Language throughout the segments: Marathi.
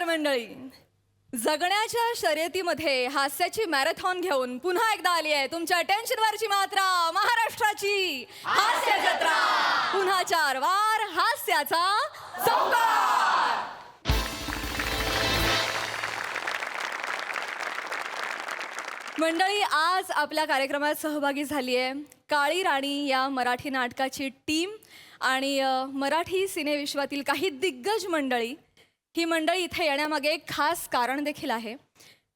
मंडळी, जगण्याच्या शर्यतीमध्ये हास्याची मॅरेथॉन घेऊन पुन्हा एकदा आली आहे तुमच्या अटेन्शनवरची मात्रा, महाराष्ट्राची हास्य जत्रा. पुन्हा 4 वार हास्याचा संभार. मंडळी, आज आपल्या कार्यक्रमात सहभागी झाली आहे काळी राणी या मराठी नाटकाची टीम आणि मराठी सिनेविश्वातील काही दिग्गज मंडळी. ही मंडळी इथे येण्यामागे एक खास कारण देखील आहे.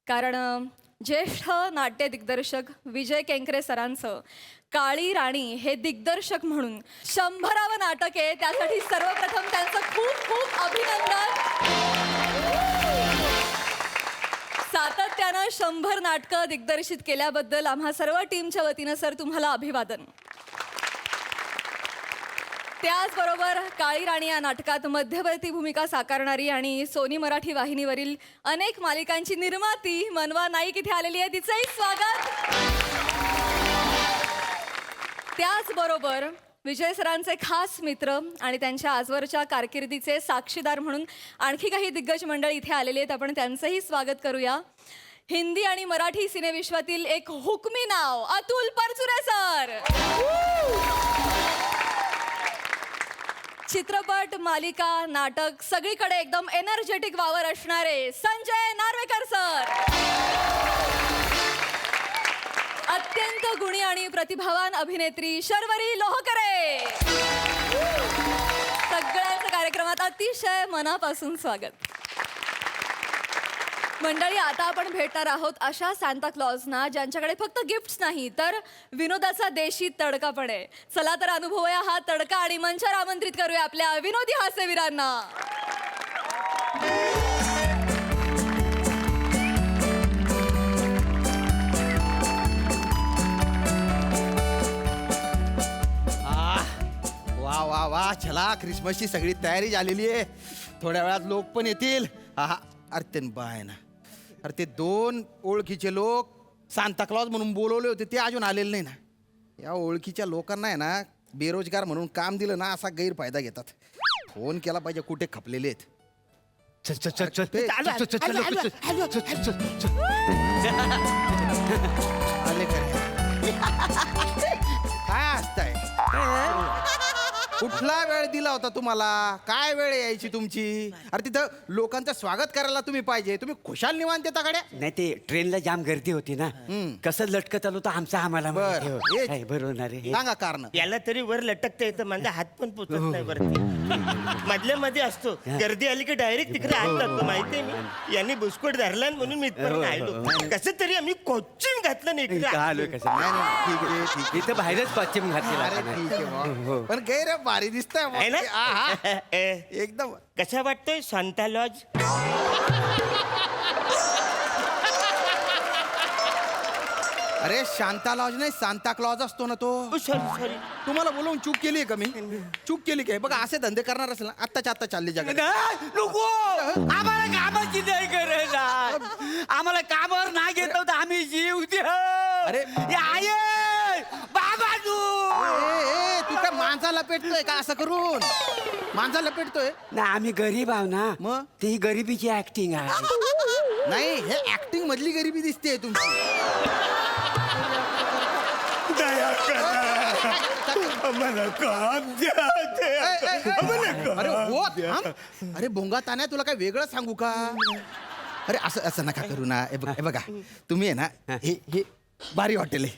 कारण ज्येष्ठ नाट्य दिग्दर्शक विजय केंकरे सरांचं काळी राणी हे दिग्दर्शक म्हणून 100वे नाटक आहे. त्यासाठी सर्वप्रथम त्यांचं खूप खूप अभिनंदन. सातत्यानं 100 नाटकं दिग्दर्शित केल्याबद्दल आम्हा सर्व टीमच्या वतीनं सर तुम्हाला अभिवादन. त्याचबरोबर काळी राणी या नाटकात मध्यवर्ती भूमिका साकारणारी आणि सोनी मराठी वाहिनीवरील अनेक मालिकांची निर्माती मनवा नाईक इथे आलेली आहे. तिचंही स्वागत. त्याचबरोबर विजय सरांचे खास मित्र आणि त्यांच्या आजवरच्या कारकिर्दीचे साक्षीदार म्हणून आणखी काही दिग्गज मंडळी इथे आलेले आहेत. आपण त्यांचंही स्वागत करूया. हिंदी आणि मराठी सिनेविश्वातील एक हुकमी नाव अतुल परचुरे सर. चित्रपट, मालिका, नाटक सगळीकडे एकदम एनर्जेटिक वावर असणारे संजय नार्वेकर सर. अत्यंत गुणी आणि प्रतिभावान अभिनेत्री शर्वरी लोहकरे. सगळ्यांचं कार्यक्रमात अतिशय मनापासून स्वागत. मंडळी, आता आपण भेटणार आहोत अशा सांता क्लॉजना ज्यांच्याकडे फक्त गिफ्ट्स नाही तर विनोदाचा देशी तडका पण आहे. चला तर अनुभवूया हा तडका आणि मंचावर आमंत्रित करूया आपल्या विनोदी हास्यवीरांना. वा वा वा, चला ख्रिसमसची सगळी तयारी झालेली आहे. थोड्या वेळात लोक पण येतील. हा अरे ते बाय ना, अरे ते 2 ओळखीचे लोक सांता क्लॉज म्हणून बोलवले होते ते अजून आलेले नाही ना. या ओळखीच्या लोकांना आहे ना बेरोजगार म्हणून काम दिलं ना असा गैरफायदा घेतात. फोन केला पाहिजे कुठे खपलेले आहेत. चल चल चल चल आले काय असतंय? कुठला वेळ दिला होता तुम्हाला? काय वेळ यायची तुमची? अरे तिथं लोकांचं स्वागत करायला तुम्ही पाहिजे. तुम्ही खुशाल निवांत देता गाड्या. नाही, ते ट्रेनला जाम गर्दी होती ना. कसं लटकत आलो तर आमचा आम्हाला माहिती हो. बरं, काय बरोबर ना रे. सांगा कारण. याला तरी वर लटकता येतं, माझा हात पण पोचत नाही वरती. मधल्या मध्ये असतो. गर्दी आली की डायरेक्ट तिकडे हात जातो. माहितीये मी यांनी बुस्कोट धरला म्हणून मी इथपर्यंत आलो. कसं तरी आम्ही कोचिंग घातलं नाही इकडे. आलोय कसं. नाही, नाही, ठीक आहे, ठीक आहे. इथं बाहेरच पश्चिम अरे घातलेला. ठीक आहे भाऊ. पण गैर भारी दिसतंय आहे ना? एकदम. कसा वाटतोय सांता लॉज? अरे शांता लॉज नाही, सांता क्लॉज असतो ना तो. सॉरी तुम्हाला बोलवून चूक केली आहे का मी? चूक केली काय? बघा असे धंदे करणार असेल ना आत्ताच्या आत्ता चालले जगात. नको, आम्हाला कामाची नाही गरज आहे. आम्हाला कामावर नाही घेत होतं आम्ही जीव द्या. अरे आये बाबा तू तू काय मांजा लपेटतोय का असं करून? मांजा लपेटतोय ना. आम्ही गरीब आहो ना. मग? ती गरिबीची ऍक्टिंग आहे. नाही, हे ऍक्टिंग मधली गरिबी दिसते तुमची. मला काम द्या. अरे हो थांब. अरे भोंगा तान्या, तुला काय वेगळं सांगू का? अरे असं असं नका करू ना. हे बघा तुम्ही आहे ना, हे भारी हॉटेल आहे.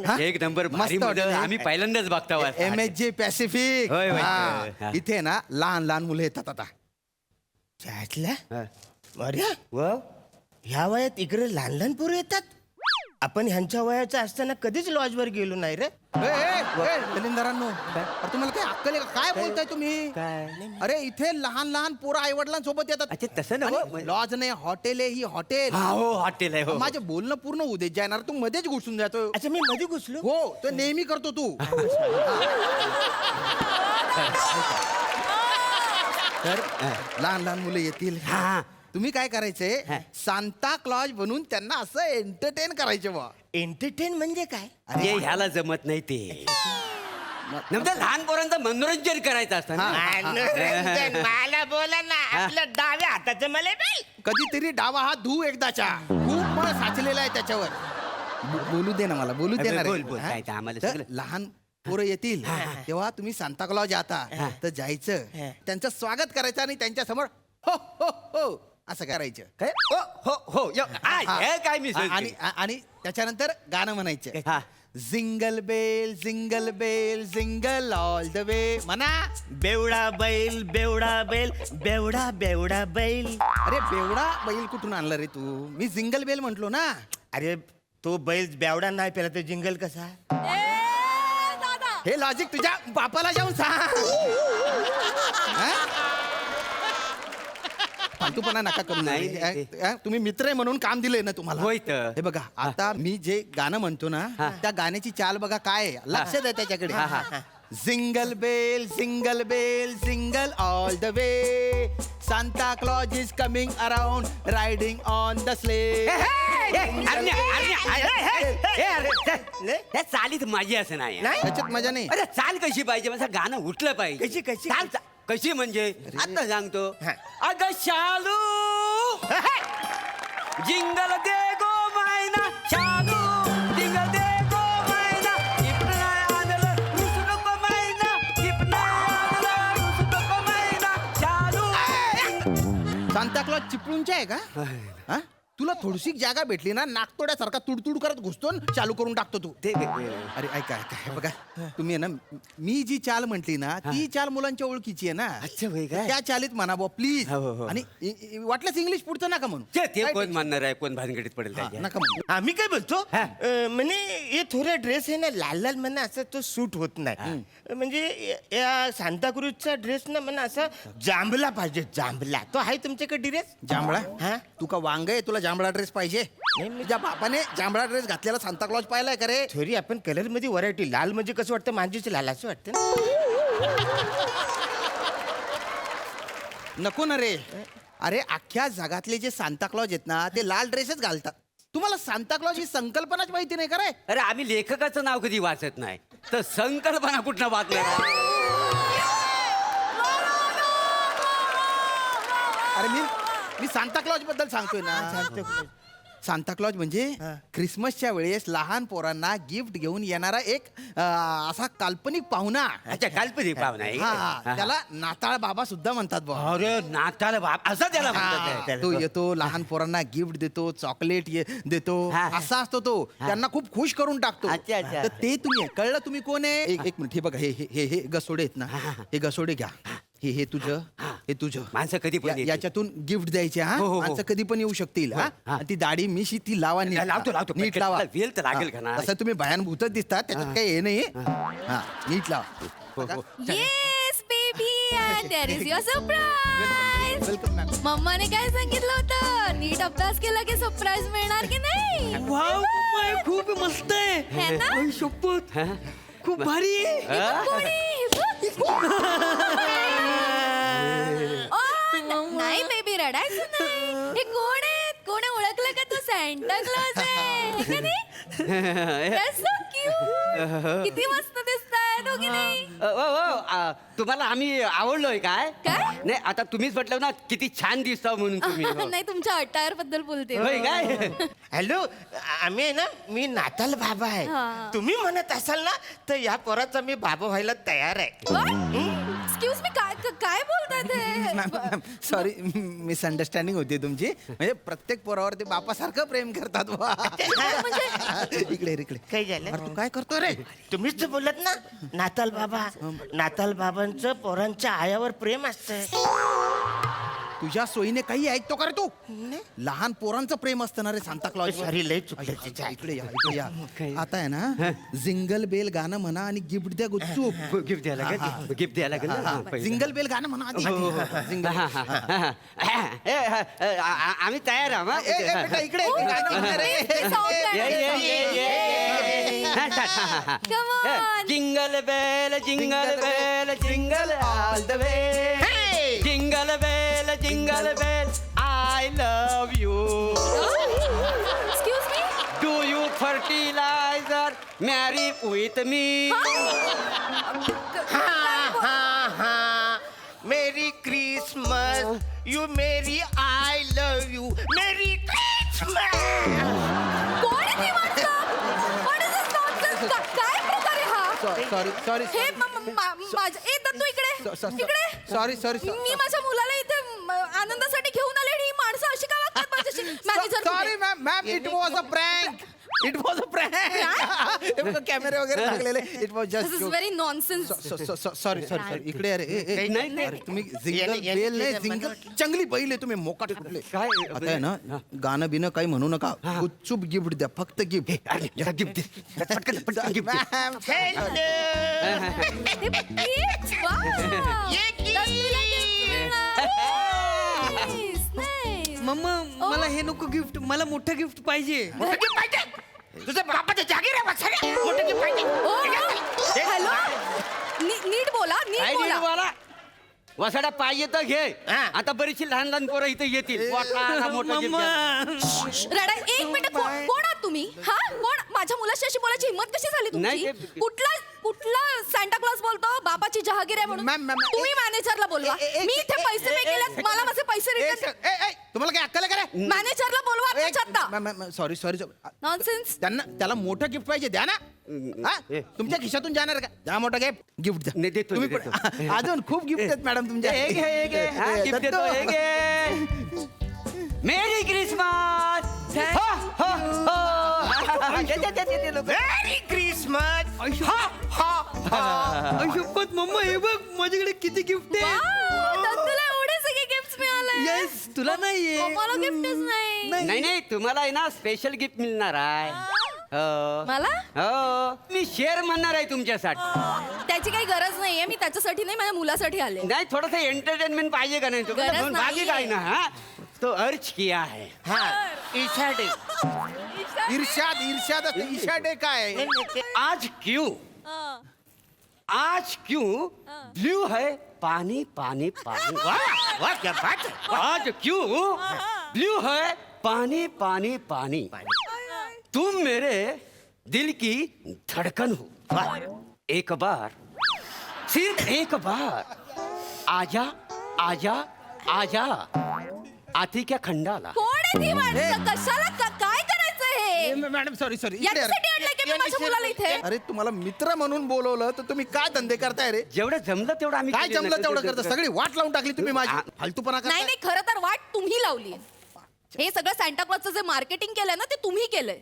हो, एक नंबर मस्त भारी हॉटेल model. आहे. आम्ही पहिल्यांदाच बघतो. MSG Pacific. होय, होय. हा. हा. इथे ना लहान लहान मुलं येतात आता. अरे ह्या वयात इकडे लहान लहान पोरं येतात. आपण ह्यांच्या वयाचं असताना कधीच लॉजवर गेलो नाही रे. दलिंदरांनो, अरे तुम्हाला काय अक्कल आहे का? काय बोलताय तुम्ही? काय? अरे इथे लहान लहान पोरं आई वडिलांसोबत येतात. अच्छा, तसं नव्हं. लॉज नाही, हॉटेल आहे. ही हॉटेल. हा हो, हॉटेल आहे. हो. माझे बोलणं पूर्ण होऊ दे. जाणार तू मध्येच घुसून जातो. अच्छा, मी मध्ये घुसलो. हो, तो नेहमी करतो तू. तर लहान लहान मुलं येतील. हा. तुम्ही काय करायचंय? सांता क्लॉज बनून त्यांना असं एंटरटेन करायचे बा. एंटरटेन म्हणजे काय? हे ह्याला जमत नाही ते. नंतर लहान पोरांचं मनोरंजन करायचं असतं ना. मनोरंजन, मला बोला ना आपल्या डाव्या हाताचं मला बेल. कधीतरी डावा हात धू एकदाच्या, खूप मळ साचलेला आहे त्याच्यावर. बोलू दे ना मला, बोलू दे ना रे. बोल, बोल, हा? काय ते आम्हाला तर सगळं. लहान पोरं येतील तेव्हा तुम्ही सांताक्लॉज जाता तर जायचं, त्यांचं स्वागत करायचं आणि त्यांच्या समोर हो हो हो असं करायचं. काय ओ, हो हो यो, हे काय मी आणि आणि त्याच्यानंतर गाणं म्हणायचं. हा. Jingle bell jingle bell jingle all the way म्हणा. बेवडा बैल बेवडा बैल बेवडा बेवडा बैल. अरे बेवडा बैल कुठून आणलं रे तू? मी जिंगल बेल म्हंटलो ना. अरे तो बैल बेवडा नाही पेला तर जिंगल कसा? दादा हे लॉजिक तुझ्या बापाला जाऊन सांग. हा? फालतूपणा नका करू. नाही, तुम्ही मित्र आहे म्हणून काम दिलंय ना तुम्हाला. होय तर. हे बघा आता मी जे गाणं म्हणतो ना त्या गाण्याची चाल बघा काय आहे. लक्ष द्या त्याच्याकडे. Jingle bell jingle all the way, Santa Claus is coming around riding on the sleigh. त्या चालीत माझी असं नाही नाही? त्याच्यात मजा नाही. अरे चाल कशी पाहिजे माझं गाणं उठलं पाहिजे. कशी, कशी? चाल कशी म्हणजे आता सांगतो. हा. अग शालू जिंगल दे गो मैना, शालू जिंगल दे गो मैना, इपना आदल रुसू नको मैना, इपना आदल रुसू नको मैना, शालू. सांताक्लॉज चिपळूणचे आहे का? हा? तुला थोडीशी जागा भेटली ना नाकतोड्यासारखा तुडतुड करत घुसतो आणि चालू करून टाकतो तू. ते अरे ऐका ऐका हे बघा तुम्ही आहे ना, मी जी चाल म्हटली ना ती चाल मुलांच्या ओळखीची आहे ना. अच्छा, होय काय? त्या चालीत म्हणा बुवा प्लीज. हो, हो, हो. आणि वाटलंच इंग्लिश पुढचं नका म्हणू. ते कोण म्हणणार आहे, कोण भानगडीत पडेल हा, त्याच्या? नका म्हणू. आम्ही काय बोलतो हा. म्हणे हे थोडा ड्रेस आहे ना लाल लाल म्हणा असं तो सूट होत नाही. म्हणजे या सांताक्रूजचा ड्रेस ना म्हणा असा जांभला पाहिजे, जांभला. तो आहे तुमच्याकडे ड्रेस? जांभळा हा? तू का वांग आहे तुला जांभळा ड्रेस पाहिजे? तुझ्या बापाने जांभळा ड्रेस घातलेला सांताक्लॉज पाहिलाय का रे? थोडी आपण कलर मध्ये व्हरायटी. लाल म्हणजे कसं वाटतं मांजीचं लाल असं वाटतं ना. नको ना रे. अरे अख्ख्या जगातले जे सांताक्लॉज आहेत ना ते लाल ड्रेसच घालतात. तुम्हाला सांताक्लॉज ही संकल्पनाच माहिती नाही का रे? अरे आम्ही लेखकाचं नाव कधी वाचत नाही तर संकल्पना कुठनं वाचणार? अरे मी सांताक्लॉज बद्दल सांगतोय ना. सांताक्लॉज म्हणजे क्रिसमसच्या वेळेस लहान पोरांना गिफ्ट घेऊन येणारा एक असा काल्पनिक पाहुणा. अच्छा, काल्पनिक पाहुणा आहे. हा त्याला नाताळ बाबा सुद्धा म्हणतात बुवा. अरे नाताळ बाप असं त्याला हा, म्हणतात. तो येतो लहान पोरांना गिफ्ट देतो, चॉकलेट देतो. हा. असा असतो तो. त्यांना खूप खुश करून टाकतो. अच्छा, अच्छा. तर ते तुम्ही कळलं तुम्ही कोण आहे? एक मिनिट हे बघा हे गसोडे आहेत ना. हे गसोडे घ्या. हे तुझं, हे तुझं. माणसं कधी पण येतील. याच्यातून गिफ्ट द्यायचे. हा हो, हो, हो. माणसं कधी पण येऊ शकतील. हा हा. आणि ती दाढी मिशी ती लावा नीट. लावतो. नीट लावा. वेल तर लागेल का ना? तसं तुम्ही भयानभूतच दिसतात त्याच्यात काही हे नाही. हा नीट लावा. बघा. Yes baby there is your surprise. Welcome ma'am. मम्माने काय सांगितलं होतं? नीट अभ्यास केला की सरप्राईज मिळणार की नाही? खूप मस्त है ना? आहे. शपथ खूप भारी आहे. नाही बेबी रडायचं नाही. हे कोण आहेत? कोण ओळखलं का? तू सॅन्टा क्लॉज आहे का नाही? That's so cute. किती मस्त दिसतायत हो की नाही? तुम्हाला आम्ही आवडलोय काय? काय? नाही आता तुम्हीच म्हटलं ना किती छान दिसता म्हणून तुम्ही. हो. नाही तुमच्या अटायर बद्दल बोलते. होय काय? हॅलो, आम्ही आहे ना, मी नाताल बाबा आहे. हा. तुम्ही म्हणत असाल ना तर या पोराचा मी बाबा व्हायला तयार आहे. एक्सक्यूज मी काय बोलताय ते? सॉरी मिसअंडरस्टँडिंग होती तुमची. म्हणजे प्रत्येक पोरावर ते बापासारखं प्रेम करतात बुवा. इकडे इकडे काय झालं? अरे तू काय करतो रे? तुम्हीच तर बोलत ना नाताल बाबा. नाताल बाबांचं पोरांच्या आयावर प्रेम असतं. तुझ्या सोयीने काही ऐकतो का रे तू? लहान पोरांचं प्रेम असतं ना रे सांताक्लॉज. सॉरी लय चुकलं. इकडे या. आता आहे ना जिंगल बेल गाणं म्हणा आणि गिफ्ट द्या गुपचूप. गिफ्ट द्यायला लागेल. गिफ्ट द्यायला लागेल. जिंगल बेल गाणं म्हणा आधी. जिंगल आम्ही तयार आहोत. ए, ए, बेटा, इकडे गाणं म्हणा रे. Come on. Jingle bell jingle bell jingle all the way. Jingle bell I love you. Excuse me? Do you fertiliser marry with me. Merry Christmas you merry I love you merry Christmas. कोण आहे ती माणसं? What is this nonsense? काय प्रकार आहे हा? सॉरी हे माझं ए दत्तू इकडे सॉरी मी माझ्या मुलाला इथे आनंदासाठी घेऊन आले आणि ही माणसं अशी का वागतात माझ्याशी? Manager sorry ma'am it was a prank. It was a prank. कॅमेरे वगैरे लागलेले. It was this is just very nonsense. Sorry इकडे अरे नाही. अरे तुम्ही जिंगल याने- बेल नाही याने- जिंगल चांगली पहिले तुम्ही मोकाट कुठले काय? आता आहे ना गाणं बिनं काही म्हणू नका. गुपचूप गिफ्ट द्या फक्त गिफ्ट. गिफ्ट पटकन गिफ्ट. मॅम हे बघ, kids, wow. दत्तूला gift मिळालं. Nice. मम्मा मला हे नको गिफ्ट, मला मोठं गिफ्ट पाहिजे. तुझ्या बापाच्या जागीर आहे वासरे. मोठं gift पाहिजे. ओ, हॅलो नीट बोला नीट बोला. वसाडा पाहिजे तर घे. हा. आता बरीचशी लहान लहान पोरं इथे येतील. मोठा मोठा gift द्या. रडा एक मिनिट कोण आहात तुम्ही? हा कोण? माझ्या मुलाशी अशी बोलायची हिंमत कशी झाली नाही, तुमची? ते- कुठला सांता क्लॉज बोलतो बाबाची जहागीर आहे म्हणून? मॅम, तुम्ही मॅनेजरला बोलवा. मी इथे पैसे पे केले, मला माझे पैसे रिटर्न. तुम्हाला काय अक्कल आहे का मॅनेजरला बोलवा आत्ताच्या आत्ता. Sorry nonsense. त्यांना त्याला मोठं गिफ्ट पाहिजे द्या ना. हा? तुमच्या खिशातून जाणार का? द्या मोठं गिफ्ट नाही, देतो, तुम्ही देतो. पण- अजून खूप गिफ्ट आहेत मॅडम तुमच्या. हे घे, हे घे. हा, gift देतो, हे घे. Merry Christmas. Merry Christmas. मम्मा हे बघ माझ्याकडे किती गिफ्ट दत्तूला एवढे सगळे गिफ्ट मिळाले. येस तुला नाहीये. मला गिफ्टच नाही. नाही तुम्हाला आहे ना स्पेशल गिफ्ट मिळणार आहे. हो. मला हो मी शेअर म्हणणार आहे तुमच्यासाठी. त्याची काही गरज नाहीये. मी त्याच्यासाठी नाही माझ्या मुलासाठी आले. नाही थोडस एंटरटेनमेंट पाहिजे का नाही गरज तुम्हाला? बाकी नाहीये. काय ना हा तो अर्ज किया है. हा ईशा डे. ईर्ष्याद असते. ईर्ष्या डे काय? आज क्यों ब्लू है पानी पानी पानी. वाह वाह क्या बात है. आज क्यों ब्लू है पानी पानी पानी. तुम मेरे दिल की धड़कन हो. एक बार सिर्फ एक बार आजा आजा आजा. आती क्या खंडाला. कोण आहे ती माणसं? कशाला काय करायचं हे? मॅडम सॉरी याच्यासाठी आणलंय की मी माझ्या मुलाला इथे? अरे तुम्हाला मित्र म्हणून बोलवलं तर तुम्ही काय धंदे करताय रे? जेवढं जमलं तेवढं आम्ही काय केलं ना. जमलं तेवढं करता. सगळी वाट लावून टाकली तुम्ही माझी. फालतूपणा नाही करताय. नाही खरं तर वाट तुम्ही लावली. हे सगळं सांता क्लॉजचं जे मार्केटिंग केलंय ना ते तुम्ही केलंय.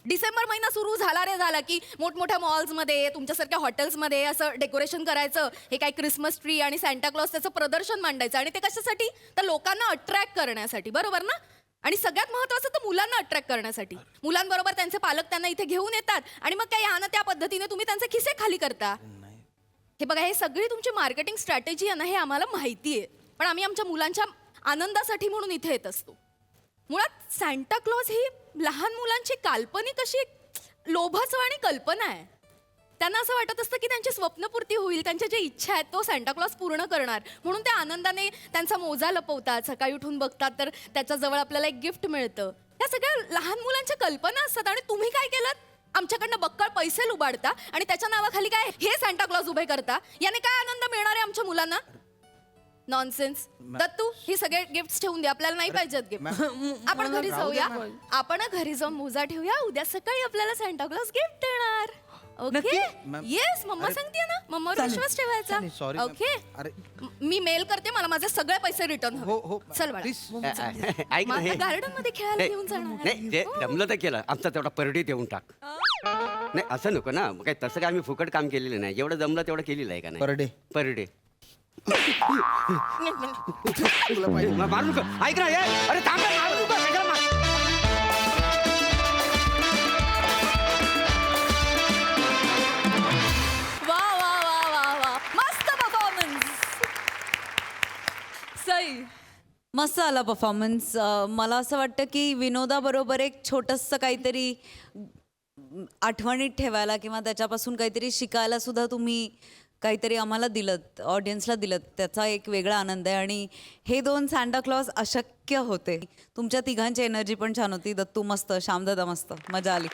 डिसेंबर महिना सुरू झाला की मोठमोठ्या मॉल्समध्ये तुमच्यासारख्या हॉटेल्समध्ये असं डेकोरेशन करायचं. हे काय क्रिसमस ट्री आणि सांता क्लॉज त्याचं प्रदर्शन मांडायचं. आणि ते कशासाठी? तर लोकांना अट्रॅक्ट करण्यासाठी. बरोबर ना? आणि सगळ्यात महत्वाचं तर मुलांना अट्रॅक्ट करण्यासाठी. मुलांबरोबर त्यांचे पालक त्यांना इथे घेऊन येतात आणि मग काय ह्या ना त्या पद्धतीने तुम्ही त्यांचे खिसे खाली करता. हे बघा हे सगळी तुमची मार्केटिंग स्ट्रॅटेजी आहे ना हे आम्हाला माहिती आहे. पण आम्ही आमच्या मुलांच्या आनंदासाठी म्हणून इथे येत असतो. मुळात सांता क्लॉज ही लहान मुलांची काल्पनिक अशी लोभसवाणी कल्पना आहे. त्यांना असं वाटत असतं की त्यांची स्वप्नपूर्ती होईल. त्यांच्या ज्या इच्छा आहेत तो सांता क्लॉज पूर्ण करणार. म्हणून ते आनंदाने त्यांचा मोजा लपवतात. सकाळी उठून बघतात तर त्याच्याजवळ आपल्याला एक गिफ्ट मिळतं. या सगळ्या लहान मुलांच्या कल्पना असतात. आणि तुम्ही काय केलं? आमच्याकडनं बक्कळ पैसे लुबाडता आणि त्याच्या नावाखाली काय हे सांता क्लॉज उभे करता. याने काय आनंद मिळणार आहे आमच्या मुलांना? नॉनसेन्स. दत्तू ही सगळे गिफ्ट ठेवून दे. आपल्याला नाही पाहिजेत गिफ्ट. आपण घरी जाऊया. आपण घरी जाऊन मोजा ठेवूया. उद्या सकाळी आपल्याला सांता क्लॉज गिफ्ट देणार. ओके? येस मम्मा सांगते ना. मम्मावर विश्वास ठेवायचा. सॉरी ओके अरे मी मेल करते. मला माझे सगळे पैसे रिटर्न हो हो चल बाळा. प्लीज. ऐक ना हे. गार्डन मध्ये खेळायला घेऊन जाणार. नाही ते जमलं तर केलं. आमचा तेवढा परडी देऊन टाक. नाही असं नको ना. काय तसं काय आम्ही फुकट काम केलेलं नाही. जेवढं जमलं तेवढं केलेलं आहे का नाही? पर डे मारू नका. ऐक ना हे. अरे थांब ना, मारू नका. कशाला मार- वा वा वा वा वा मस्त परफॉर्मन्स. सई मस्त आला परफॉर्मन्स. मला असं वाटतं की विनोदाबरोबर एक छोटंसं काहीतरी आठवणीत ठेवायला किंवा त्याच्यापासून काहीतरी शिकायला सुद्धा तुम्ही काहीतरी आम्हाला दिलत, ऑडियन्सला दिलत. त्याचा एक वेगळा आनंद आहे. आणि हे दोन सांता क्लॉज अशक्य होते. तुमच्या तिघांची एनर्जी पण छान होती. दत्तू मस्त, श्यामदादा मस्त, मजा आली.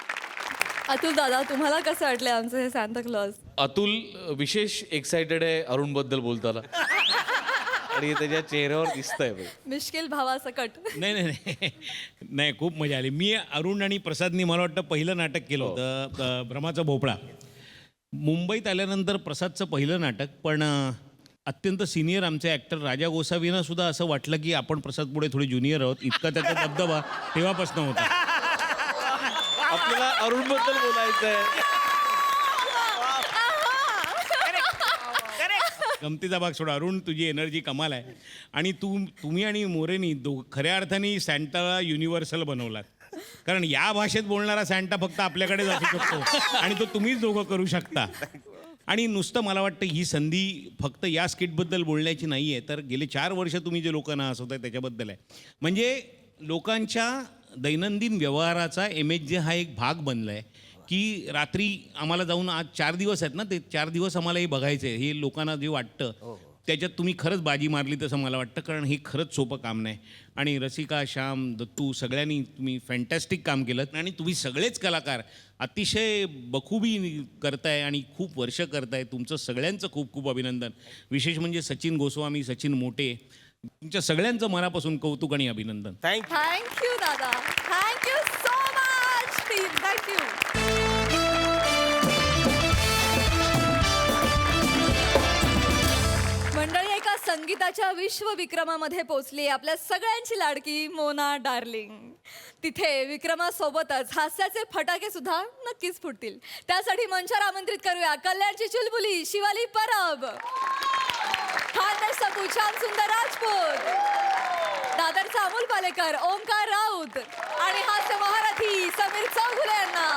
अतुल दादा तुम्हाला कसं वाटलंय आमचं हे सांता क्लॉज? अतुल विशेष एक्साइटेड आहे अरुणबद्दल बोलताना आणि त्याच्या चेहऱ्यावर दिसतंय बघ. मिश्किल भावासकट. नाही नाही नाही नाही खूप मजा आली. मी अरुण आणि प्रसादनी मला वाटतं पहिलं नाटक केलं होतं भ्रमाचा भोपळा. मुंबईत आल्यानंतर प्रसादचं पहिलं नाटक, पण अत्यंत सिनियर आमचे ॲक्टर राजा गोसावींना सुद्धा असं वाटलं की आपण प्रसाद पुढे थोडे ज्युनियर आहोत, इतका त्याचा दबदबा तेव्हापासून होता. आपल्याला अरुणबद्दल बोलायचं आहे. गमतीचा भाग सोडा, अरुण तुझी एनर्जी कमाल आहे. आणि तुम्ही आणि मोरेनी खऱ्या अर्थाने सॅन्टाला युनिव्हर्सल बनवलात. कारण या भाषेत बोलणारा सॅन्टा फक्त आपल्याकडेच असू शकतो आणि तो तुम्हीच दोघं करू शकता. आणि नुसतं मला वाटतं ही संधी फक्त या स्किटबद्दल बोलण्याची नाही आहे, तर गेले 4 वर्ष तुम्ही जे लोकांना हसवताय त्याच्याबद्दल आहे. म्हणजे लोकांच्या दैनंदिन व्यवहाराचा MHJ हा एक भाग बनला आहे की रात्री आम्हाला जाऊन, आज 4 दिवस आहेत ना, ते 4 दिवस आम्हाला हे बघायचं आहे. हे लोकांना जे वाटतं त्याच्यात तुम्ही खरंच बाजी मारली तसं मला वाटतं, कारण हे खरंच सोपं काम नाही. आणि रसिका, श्याम, दत्तू सगळ्यांनी तुम्ही फॅन्टॅस्टिक काम केलं आणि तुम्ही सगळेच कलाकार अतिशय बखूबी करताय आणि खूप वर्ष करताय. तुमचं सगळ्यांचं खूप खूप अभिनंदन. विशेष म्हणजे सचिन गोस्वामी, सचिन मोटे, तुमच्या सगळ्यांचं मनापासून कौतुक आणि अभिनंदन. थँक्यू. थँक्यू दादा. Thank you so much team. Thank you. मंडळी, एका संगीताच्या विश्वविक्रमामध्ये पोहोचली आपल्या सगळ्यांची लाडकी मोना डार्लिंग. तिथे विक्रमासोबतच हास्याचे फटाके सुद्धा नक्कीच फुटतील. त्यासाठी मंचावर आमंत्रित करूया कल्याणची चुलबुली शिवाली परब, खानदेशचा पुछान सुंदर राजपूत, दादरचा अमोल पालेकर, ओमकार राऊत आणि हास्य महारथी समीर चौगुले यांना.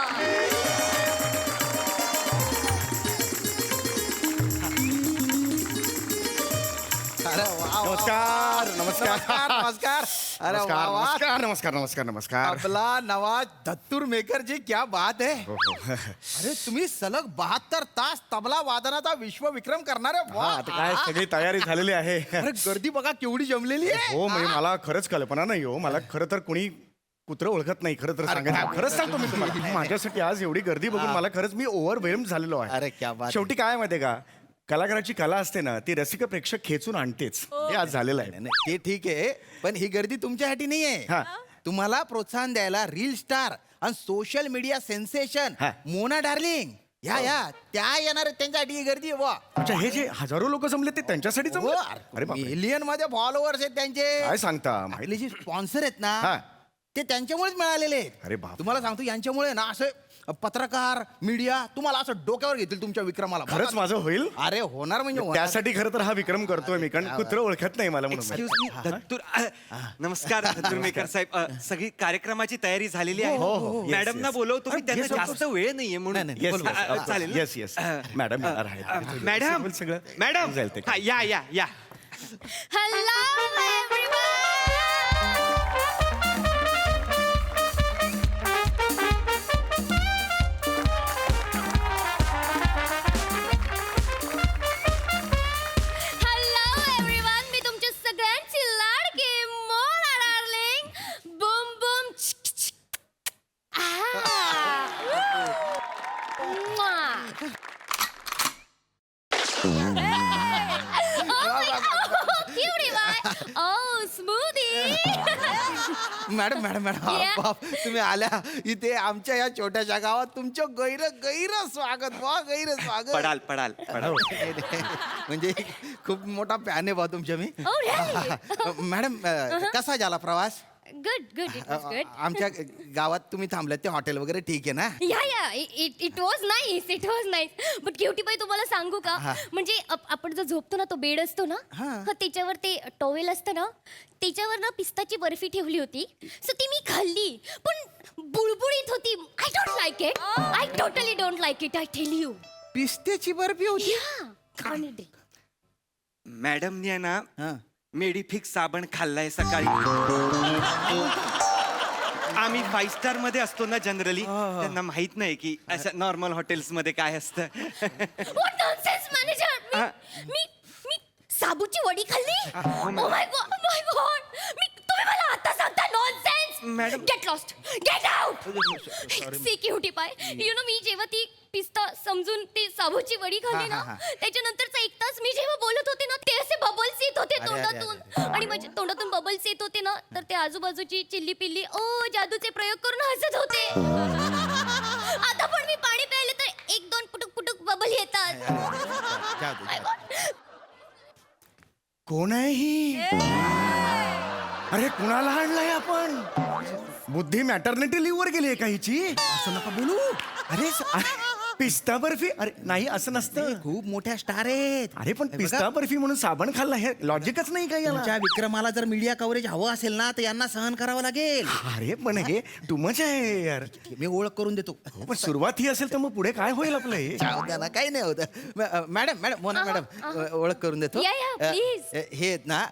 अरे वा, वा, नमस्कार नमस्कार नमस्कार. अरे वा, वा. नमस्कार नमस्कार नमस्कार नमस्कार. आपला नवा धत्तूर मेकर जी, क्या बात है. हो, अरे तुम्ही सलग 72 तास तबला वादनाचा विश्वविक्रम करणारे. वा. आता काय सगळी तयारी झालेली आहे. अरे गर्दी बघा केवढी जमलेली आहे. हो, म्हणजे मला खरंच कल्पना नाही हो. मला खरं तर कोणी कुत्र ओळखत नाही. खरं तर सांगायचं, खरंच सांगतो मी तुम्हाला, माझ्यासाठी आज एवढी गर्दी बघून मला खरंच मी ओव्हरवेल्म झालेलो आहे. अरे क्या बात. शेवटी काय माहितीये का, कलाकाराची कला असते ना, ती रसिक प्रेक्षक खेचून आणतेच. हे आज झालेलं आहे. नाही, ते ठीक आहे, पण ही गर्दी तुमच्यासाठी नाही हा. आहे. तुम्हाला प्रोत्साहन द्यायला रील स्टार आणि सोशल मीडिया सेन्सेशन हा. मोना डार्लिंग या त्या येणार आहेत, त्यांच्यासाठी ही गर्दी आहे. वा. अच्छा, हे जे हजारो लोक जमले ते त्यांच्यासाठी जमले? अरे बापरे. मिलियन मध्ये फॉलोअर्स आहेत त्यांचे. काय सांगता. आपले जे स्पॉन्सर आहेत ना, हा. ते त्यांच्यामुळेच मिळालेले आहेत. अरे बाप. तुम्हाला सांगतो, यांच्यामुळे ना असं पत्रकार मीडिया तुम्हाला असं डोक्यावर घेतील तुमच्या विक्रमाला. खरंच माझं होईल. अरे होणार म्हणजे होणार. त्यासाठी खरं तर हा विक्रम करतोय मी, कारण कुत्र ओळखत नाही मला एक्सक्यूज म्हणून. मी, दत्तूर नमस्कार दत्तूर मेकर साहेब. सगळी कार्यक्रमाची तयारी झालेली आहे. मॅडमना बोलवतो मी, त्यांना जास्त वेळ नाहीये म्हणून. येस चालेल ना? येस येस मॅडम येणार आहेत. मॅडम सगळं मॅडम जाईल ते. हा, या या या. Hello everyone. मी तुमच्या सगळ्यांची लाडकी Mona darling. Boom boom. Madam madam madam Yeah. बाप, तुम्ही आल्या इथे आमच्या या छोट्याशा गावात. तुमचं गैर स्वागत. वा, गैर स्वागत. पडाल पडाल पडाल. म्हणजे खूप मोठा फॅन आहे बा तुमच्या मी. Oh, really? मॅडम कसा झाला प्रवास? Good, good. It was good. आमच्या गावात तुम्ही थांबलात ते हॉटेल वगैरे ठीक आहे ना? It was nice. But cutie बाई, तुम्हाला सांगू का, म्हणजे आपण जो झोपतो ना, तो बेड असतो ना, त्याच्यावर ते टॉवेल असतं ना, त्याच्यावर ना पिस्ताची बर्फी ठेवली होती. सो ती मी खाल्ली, पण बुळबुळीत होती. I don't like it. I totally don't like it. I tell you. पिस्त्याची बर्फी होती. मॅडमनी आहे ना हा. मेडिफिक्स साबण खाल्लाय सकाळी. आम्ही 5 स्टार मध्ये असतो ना जनरली, त्यांना माहित नाही की असं नॉर्मल हॉटेल्स मध्ये काय असतं. What nonsense manager. मी साबूची वडी खाल्ली. Oh my god. तुम्ही मला आता सांगता nonsense. Madam get lost get out security पाय यु नो मी जेव्हा ती पिस्ता समजून ती साबूची वडी खाल्ली ना त्याच्यानंतरचा 1 तास मी जेव्हा बोलत होते ना ते असे बबल्स येत होते तोंडातून आणि माझ्या तोंडातून बबल्स येत होते ना तर ते आजूबाजूची चिल्ली पिल्ली ओ जादूचे प्रयोग करून हसत होते आता पण मी पाणी प्यायले तर 1-2 पुटुक पुटुक बबल येतात My God. कोण आहे ही अरे कुणाला आणलाय आपण बुद्धी मॅटर्निटी लिव्ह वर गेली आहे का हिची असं नका बोलू अरे पिस्ता बर्फी अरे नाही असं नसतं खूप मोठ्या स्टार आहेत. अरे पण पिस्ता बर्फी म्हणून साबण खाल्ला हे लॉजिकच नाही का याला तुमच्या विक्रमाला जर मीडिया कव्हरेज हवं असेल ना तर यांना सहन करावं लागेल. अरे पण हे टू मच आहे यार मी ओळख करून देतो. पण सुरुवात ही असेल तर मग पुढे काय होईल आपलं हे जाऊ द्या ना, काही नाही होत. मॅडम मॅडम मोना मॅडम ओळख करून देतो. या, या, please. हे आहेत ना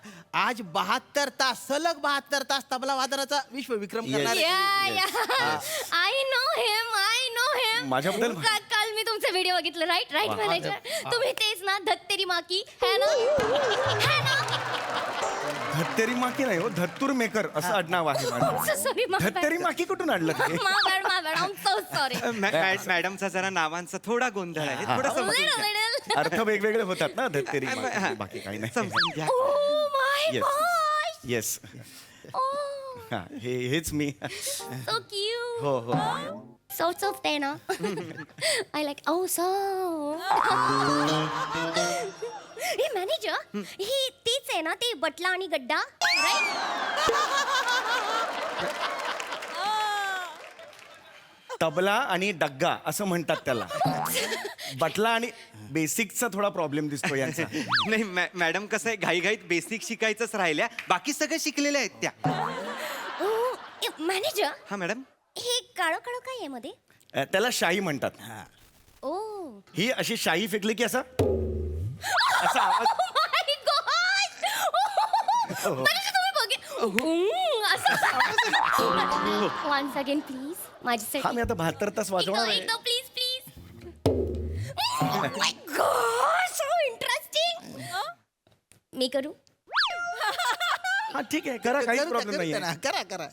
आज 72 तास सलग 72 तास तबला वादनाचा विश्व विक्रम करणार आय नो हिम माझ्याबद्दल काल मी तुमचा व्हिडिओ बघितला राईट मॅनेजर तुम्ही तेच ना धत्तेरी माकी है ना धत्तेरी माकी नाही हो धत्तूर मेकर असं आडनाव आहे माझं सॉरी धत्तेरी माकी कुठून आणलं ते आय एम सो सॉरी मॅडमचा जरा नावांचा थोडा गोंधळ आहे थोडंसं अर्थ वेगवेगळे होतात ना धत्तेरी माकी. बाकी काही नाही समजून घ्या oh my Yes. God yes Oh, हेच मी so cute. हो हो So ते ना I like oh so. हे मॅनेजर ही तीच आहे ना ते बटला आणि गड्डा तबला आणि डग्गा असं म्हणतात त्याला बटला आणि बेसिकचा थोडा प्रॉब्लेम दिसतो यांचा नाही मॅडम कसं आहे घाईघाईत बेसिक शिकायचंच राहिल्या बाकी सगळं शिकलेल्या आहेत त्या मॅनेजर हा मॅडम हे काळं काळं काय आहे मध्ये त्याला शाई म्हणतात ओ ही अशी शाई फेकली की असा असा आवाज वन्स अगेन प्लीज माझ्यासाठी हा मी आता 72 तास वाजवणार आहे एकदा please please my god so interesting मी करू हा ठीक आहे करा काहीच प्रॉब्लेम नाही ना, करा करा.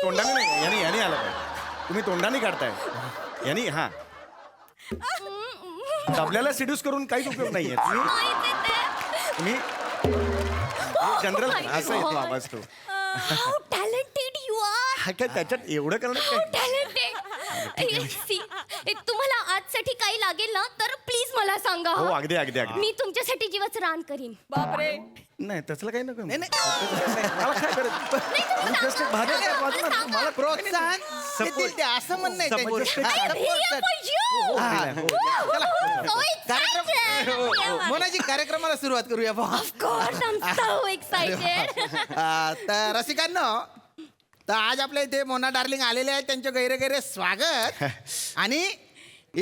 तोंडाने नाही याने आलं पाहिजे तुम्ही तोंडाने काढताय यानी हा तबल्याला सिड्यूस करून काहीच उपयोग नाहीये तुम्ही जनरल असं येतो आवाज तो हाऊ टॅलेंटेड यू आर हा काय त्याच्यात एवढं करणं काय टॅलेंटेड तुम्हाला आजसाठी काही लागेल ना तर प्लीज मला सांगा हो हं? अगदी अगदी अगदी मी तुमच्यासाठी जीवाचं रान करीन बापरे नाही तसलं काही नको नाही, मला काय करायचं मी just एक 72 तास वाजवणार. मला प्रोत्साहन देतील ते, असं म्हणणं आहे त्यांचं. Support. हा, I'm here support. for you. हा, चला. So excited. Yeah. मोनाजी कार्यक्रमाला सुरुवात करूया बुवा. Of course, I'm so excited. तर रसिकांनो तर आज आपल्या इथे मोना डार्लिंग आलेले आहेत त्यांचे गैरे गैरे स्वागत आणि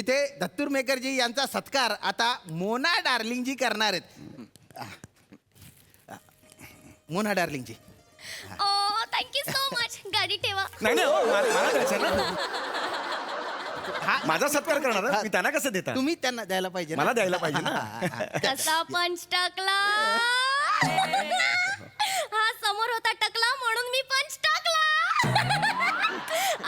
इथे दत्तूर मेकरजी यांचा सत्कार आता मोना डार्लिंगजी करणार आहेत. Mona डार्लिंगजी Oh, thank you so much. गाडी ठेवा. नाही नाही हो, मला द्यायचं ना माझा सत्कार करणार आहे. मी त्यांना कसं देता तुम्ही त्यांना द्यायला पाहिजे ना. मला द्यायला पाहिजे ना कसा पंच टाकला हा समोर होता टकला म्हणून मी पंच टाकला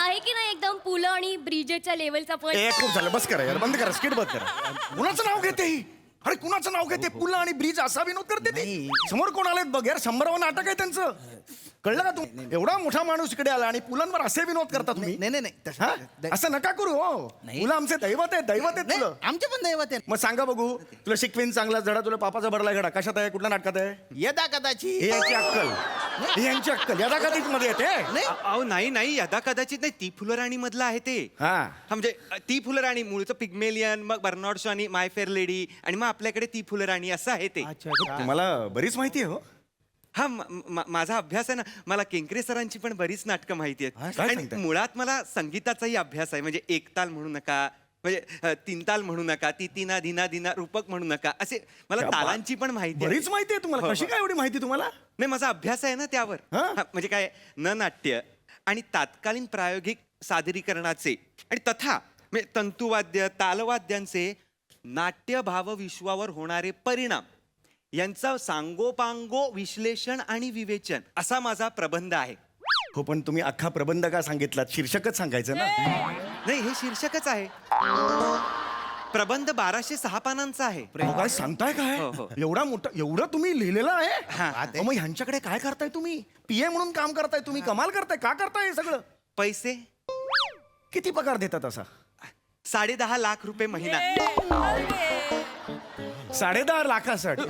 आहे की नाही एकदम पुलं आणि ब्रिजेच्या लेवलचा पंच ए खूप झालं बस करा यार बंद करा स्किट बंद करा कुणाचं नाव घेते ही अरे कुणाचं नाव घेते पुला आणि ब्रिज असा विनोद करते ती समोर कोण आलेत बघ यार 100वं नाटक आहे त्यांचं कळलं का तू एवढा मोठा माणूस इकडे आला आणि पुलांवर असे विनोद करता तुम्ही नाही नाही नाही तसं- हा? असं नका करू हो मुलं आमचे दैवत आहेत नाही, तुला आमचे पण दैवत आहे. मग सांगा बघू तुला शिकवीन चांगला धडा तुला पापाचा भरला घडा कशात आहे कुठल्या नाटकात आहे यदा कदाचित हे यांची अक्कल ही यांची अक्कल यदा कधीच मध्ये येते अहो नाही यदा कदाचित नाही ती फुलराणी मधलं आहे ते हा म्हणजे ती फुलराणी मूळचं पिग्मेलियन मग बर्नार्ड शॉ आणि माय फेअर लेडी आणि मग आपल्याकडे ती फुलराणी असं आहे ते तुम्हाला बरीच माहिती आहे हो हा माझा अभ्यास आहे ना मला केंकरे सरांची पण बरीच नाटकं माहिती काय आहेत आणि सांगताय? मुळात मला संगीताचाही अभ्यास आहे म्हणजे एक ताल म्हणू नका म्हणजे 3 ताल म्हणू नका ती तिना धिना धिना रूपक म्हणू नका असे मला क्या बात. तालांची पण माहिती आहे बरीच माहिती आहे तुम्हाला हो, कशी हो. काय एवढी माहिती तुम्हाला नाही माझा अभ्यास आहे ना त्यावर हा? हा, म्हणजे काय न नाट्य आणि तात्कालीन प्रायोगिक सादरीकरणाचे आणि तथा म्हणजे तंतुवाद्य तालवाद्यांचे नाट्य भावविश्वावर होणारे परिणाम यांचं सांगोपांगो विश्लेषण आणि विवेचन असा माझा प्रबंध आहे हो पण तुम्ही अख्खा प्रबंध का सांगितलात शीर्षकच सांगायचं ना. नाही हे शीर्षकच आहे. प्रबंध 1206 पानांचा आहे. अहो, काय सांगताय काय हो, हो. एवढा मोठा एवढं तुम्ही लिहिलेलं आहे हा. अहो, मग ह्यांच्याकडे काय करताय तुम्ही पीए म्हणून काम करताय तुम्ही कमाल करताय का करताय हे सगळं. पैसे किती पगार देतात असा 10.5 लाख रुपये महिना. 10.5 लाखासाठी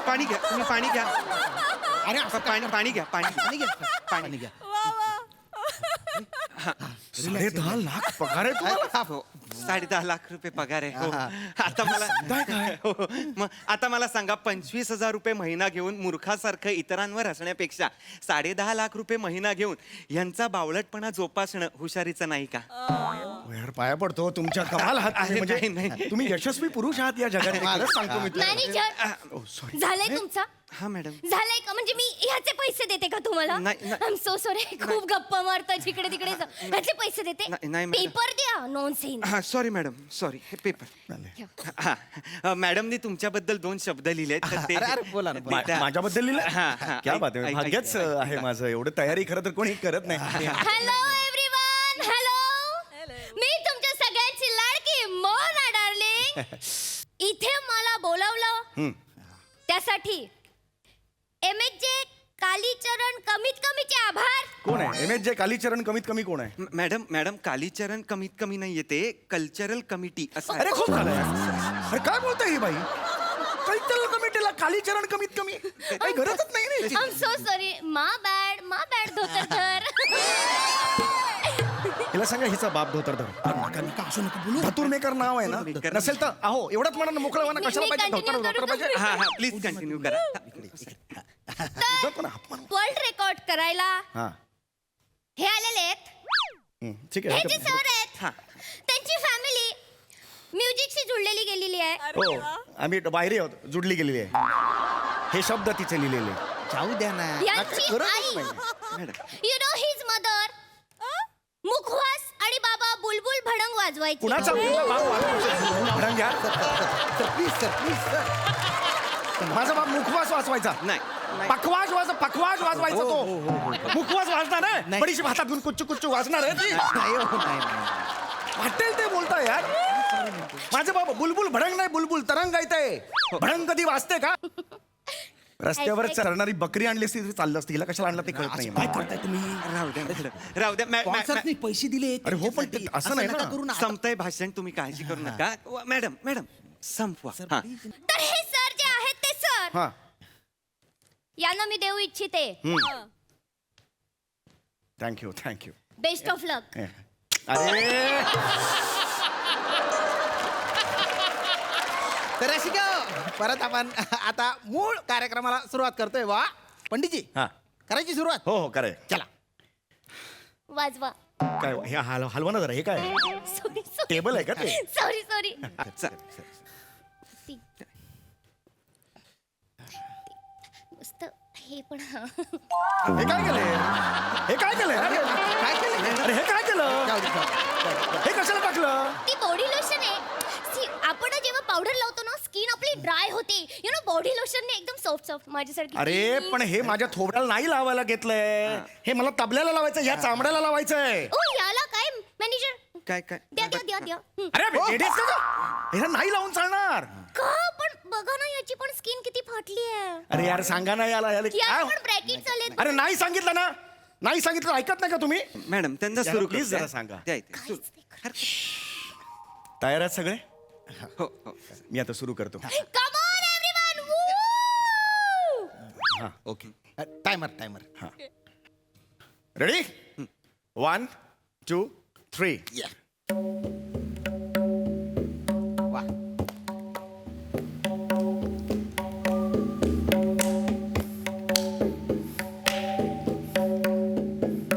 पाणी घ्या तुम्ही पाणी घ्या. अरे पाणी घ्या पाणी घ्या. पाणी घ्या. 10.5 लाख पगार आहे तुम्हाला? हो 10.5 लाख रुपये पगार आहे. हो. आता मला हो, हो. मग आता मला सांगा 25,000 रुपये महिना घेऊन मूर्खासारखं इतरांवर हसण्यापेक्षा 10.5 लाख रुपये महिना घेऊन यांचा बावळटपणा जोपासणं हुशारीचं नाही का? हो यार पाया पडतो तुमच्या कमाल आहात आहे, म्हणजे नाही. तुम्ही यशस्वी पुरुष आहात या जगात खरंच सांगतो मी तुला. मॅनेजर झालंय तुमचा हा मॅडम. झालंय का म्हणजे मी ह्याचे पैसे देते का तुम्हाला नाही, आय एम सो सॉरी खूप गप्पा मारता जिकडे तिकडे ह्याचे पैसे देते नाही, मॅडम. पेपर द्या नॉनसेन्स हा सॉरी मॅडम सॉरी हे पेपर. हा मॅडमनी तुमच्याबद्दल 2 शब्द लिहिलेत तर ते अरे, अरे, बोला ना, बोला. माझ्याबद्दल लिहिलं हा, हा. क्या बात आहे ऐक- भाग्यच ऐक- आहे माझं एवढं तयारी खरं तर कोणी करत नाही. हॅलो एव्हरीवन हॅलो मी तुमच्या सगळ्यांची लाडकी मोना डार्लिंग इथे मला बोलवलं त्यासाठी MHJ कालीचरण कमीत कमीचे आभार. कोण आहे MHJ कालीचरण कमीत कमी कोण आहे? मॅडम कालीचरण कमीत कमी नाही येते कल्चरल कमिटी असं आहे. अरे खूप झालं अरे काय बोलताय ही बाई कल्चरल कमिटीला कालीचरण कमीत कमी काही गरजच नाही ना याची. आय एम सो सॉरी मा बॅड धोतरधर. हिला सांगा हिचा बाप धोतरधर धतूर मेकर नाव आहे ना नसेल तर अहो एवढंच म्हणा मोकळं कशाला मी पाहिजे continue धोतर करू पाहिजे. का? हा प्लीज कंटिन्यू करा. धोतर पण अपमान. वर्ल्ड रेकॉर्ड करायला हा हे आलेले आहेत ठीक हे आहे जे सर आहेत हा. त्यांची फॅमिली म्युझिकशी जुळलेली गेलेली आहे. हो आम्ही बाहेर आहोत जुडली गेलेली आहे हे शब्द तिचे लिहिलेले. जाऊ द्या ना. यांची गरजच आई नाही. यु नो हिज मदर मुखवास आणि बाबा बुलबुल भडंग वाजवायचे. कुणाचा भडंग घ्या. प्लीज सर माझा बाप मुखवास वाजवायचा नाही पखवाज वाजवायचा तो मुखवास वाजणार आहे नाही. बडीशी हातात घेऊन कुच्चू कुच्चू वाजणार आहे ती नाही हो, नाही. वाटेल ते बोलता यार माझे बाबा बुलबुल भडंग नाही बुलबुल तरंग गायतंय भडंग कधी वाजते का? रस्त्यावर ऐक- चरणारी बकरी आणली असती तरी चाललं असतं हिला कशाला आणलं ते कळत नाही. काय करताय तुम्ही? राहू द्या स्पॉन्सर्सनी पैसे दिले अरे हो, पण ते असं नाही ना. करू ना. संपतंय भाषण तुम्ही काळजी करू नका. मॅडम संपवा. हा. तर हे सर जे आहेत ते सर हा यांना मी देऊ इच्छिते थँक्यू बेस्ट ऑफ लक. अरे तर रसिका परत आपण आता मूळ कार्यक्रमाला सुरुवात करतोय वा पंडितजी हा करायची सुरुवात. हो हो करे चला. वाजवा. काय हे हलवा ना जरा हे काय सॉरी टेबल आहे का ते? सॉरी मस्त हे पण हे काय केलंय काय केलं? अरे हे काय केलं जाऊ दे, जाऊ दे. हे कशाला टाकलं? ती बॉडी लोशन आहे. See, आपण जेव्हा पावडर लावतो ना स्किन आपली ड्राय होते यु नो बॉडी लोशनने एकदम सॉफ्ट माझ्यासारखी. अरे पण हे माझ्या थोबड्याला नाही लावायला घेतलंय हे मला तबल्याला लावायचं ह्या चामड्याला लावायचंय. ओ याला काय मॅनेजर काय द्या. अरे ladies का गं? ह्याला नाही लावून चालणार. का पण बघा ना याची पण स्किन किती फाटली आहे. अरे यार सांगा ना याला या काय? पण ब्रॅकेट आले. अरे नाही सांगितलं ना नाही सांगितलं ऐकत नाही का तुम्ही? मॅडम त्यांना याला सुरू please जरा सांगा. तयार आहेत सगळे? हो मी आता सुरू करतो. Come on everyone. हा ओके टायमर. हा रेडी 1 2 3 वा.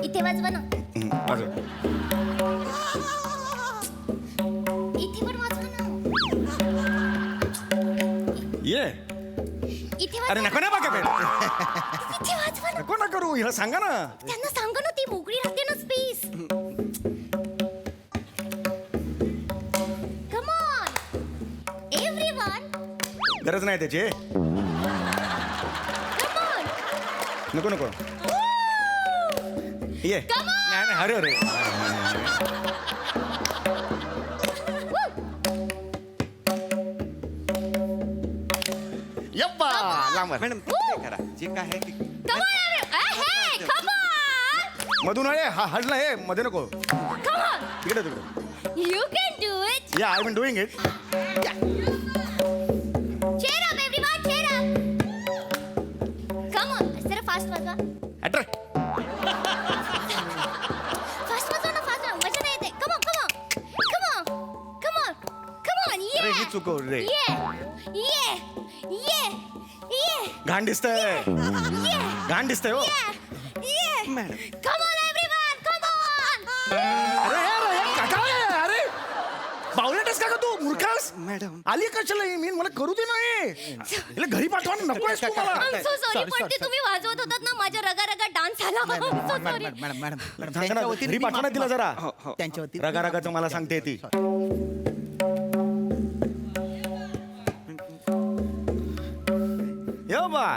इथे वाजवा ना. इथे पण वाजवा ना. ये इथे अरे वाजवा. नको ना बघा बेटा इथे वाजवा ना. नको ना करू ह्याला सांगा ना. त्यांना सांगा ना ती मोकळी राहते ना स्पेस. Come on everyone. गरज नाही त्याची. नको नको ये. नाही नाही, अरे अरे यप्पा लांब आहे. मॅडम ते करा जे काय आहे ते. Come on, hey, come on! मधून आहे हा हडला हे मध्ये नको. Come on! तिकडे तिकडे. You can do it! या I been doing it. Cheer up, everyone, cheer up! Come on, जरा fast वाजवा. अट्रॅक्ट. Fast वाजवा ना, fast वाजवा. मजा नाही येते. Come on, come on. Come on. Come on. Come on, yeah! अरे, ही चुकव रे. Yeah! Yeah! Yeah! Yeah! घाण दिसतंय. Yeah! घाण दिसतंय हो. Yeah! Yeah! Madam. Come on, everyone, come on! अरे अरे काय अरे बावलेटस का तू मूर्खास. मॅडम. आली कशाला ही? मी मला करू दे नाही घरी पाठवा नको आहेस तू मला. I'm so sorry, पण ते तुम्ही वाजवत होतात ना, माझ्या रगा रगा डान्स झाला. I'm so sorry. मॅडम सांगा ना, घरी पाठवण्यात दिला जरा. त्यांच्या वतीने रगा रगाचं मला सांगते ती. यो बा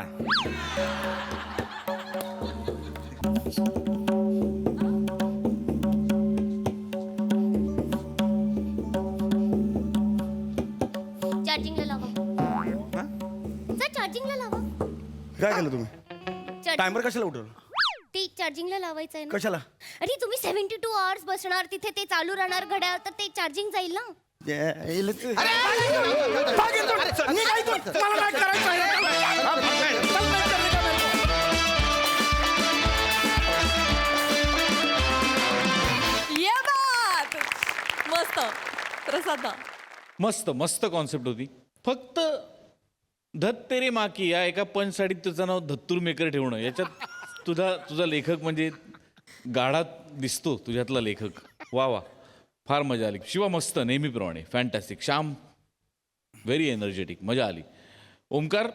चार्जिंगला लावा. सर चार्जिंगला लावा. काय केलं तुम्ही? चार्जिंग- टायमर कशाला उठवलं? ते चार्जिंगला लावायचं आहे ना. कशाला? अरे तुम्ही 72 आवर्स बसणार तिथे, ते चालू राहणार घड्याळ, तर ते चार्जिंग जाईल ना. ये बात मस्त प्रसादा. मस्त मस्त कॉन्सेप्ट होती. फक्त धत तेरे माकी या एका पंचसाडीत तुझं नाव धत्तूर मेकर ठेवणं, याच्यात तुझा लेखक म्हणजे गाढा दिसतो तुझ्यातला लेखक. वा वा, फार मजा आली. शिवा मस्त, नेहमीप्रमाणे फॅन्टॅस्टिक. श्याम व्हेरी एनर्जेटिक, मजा आली. ओमकार,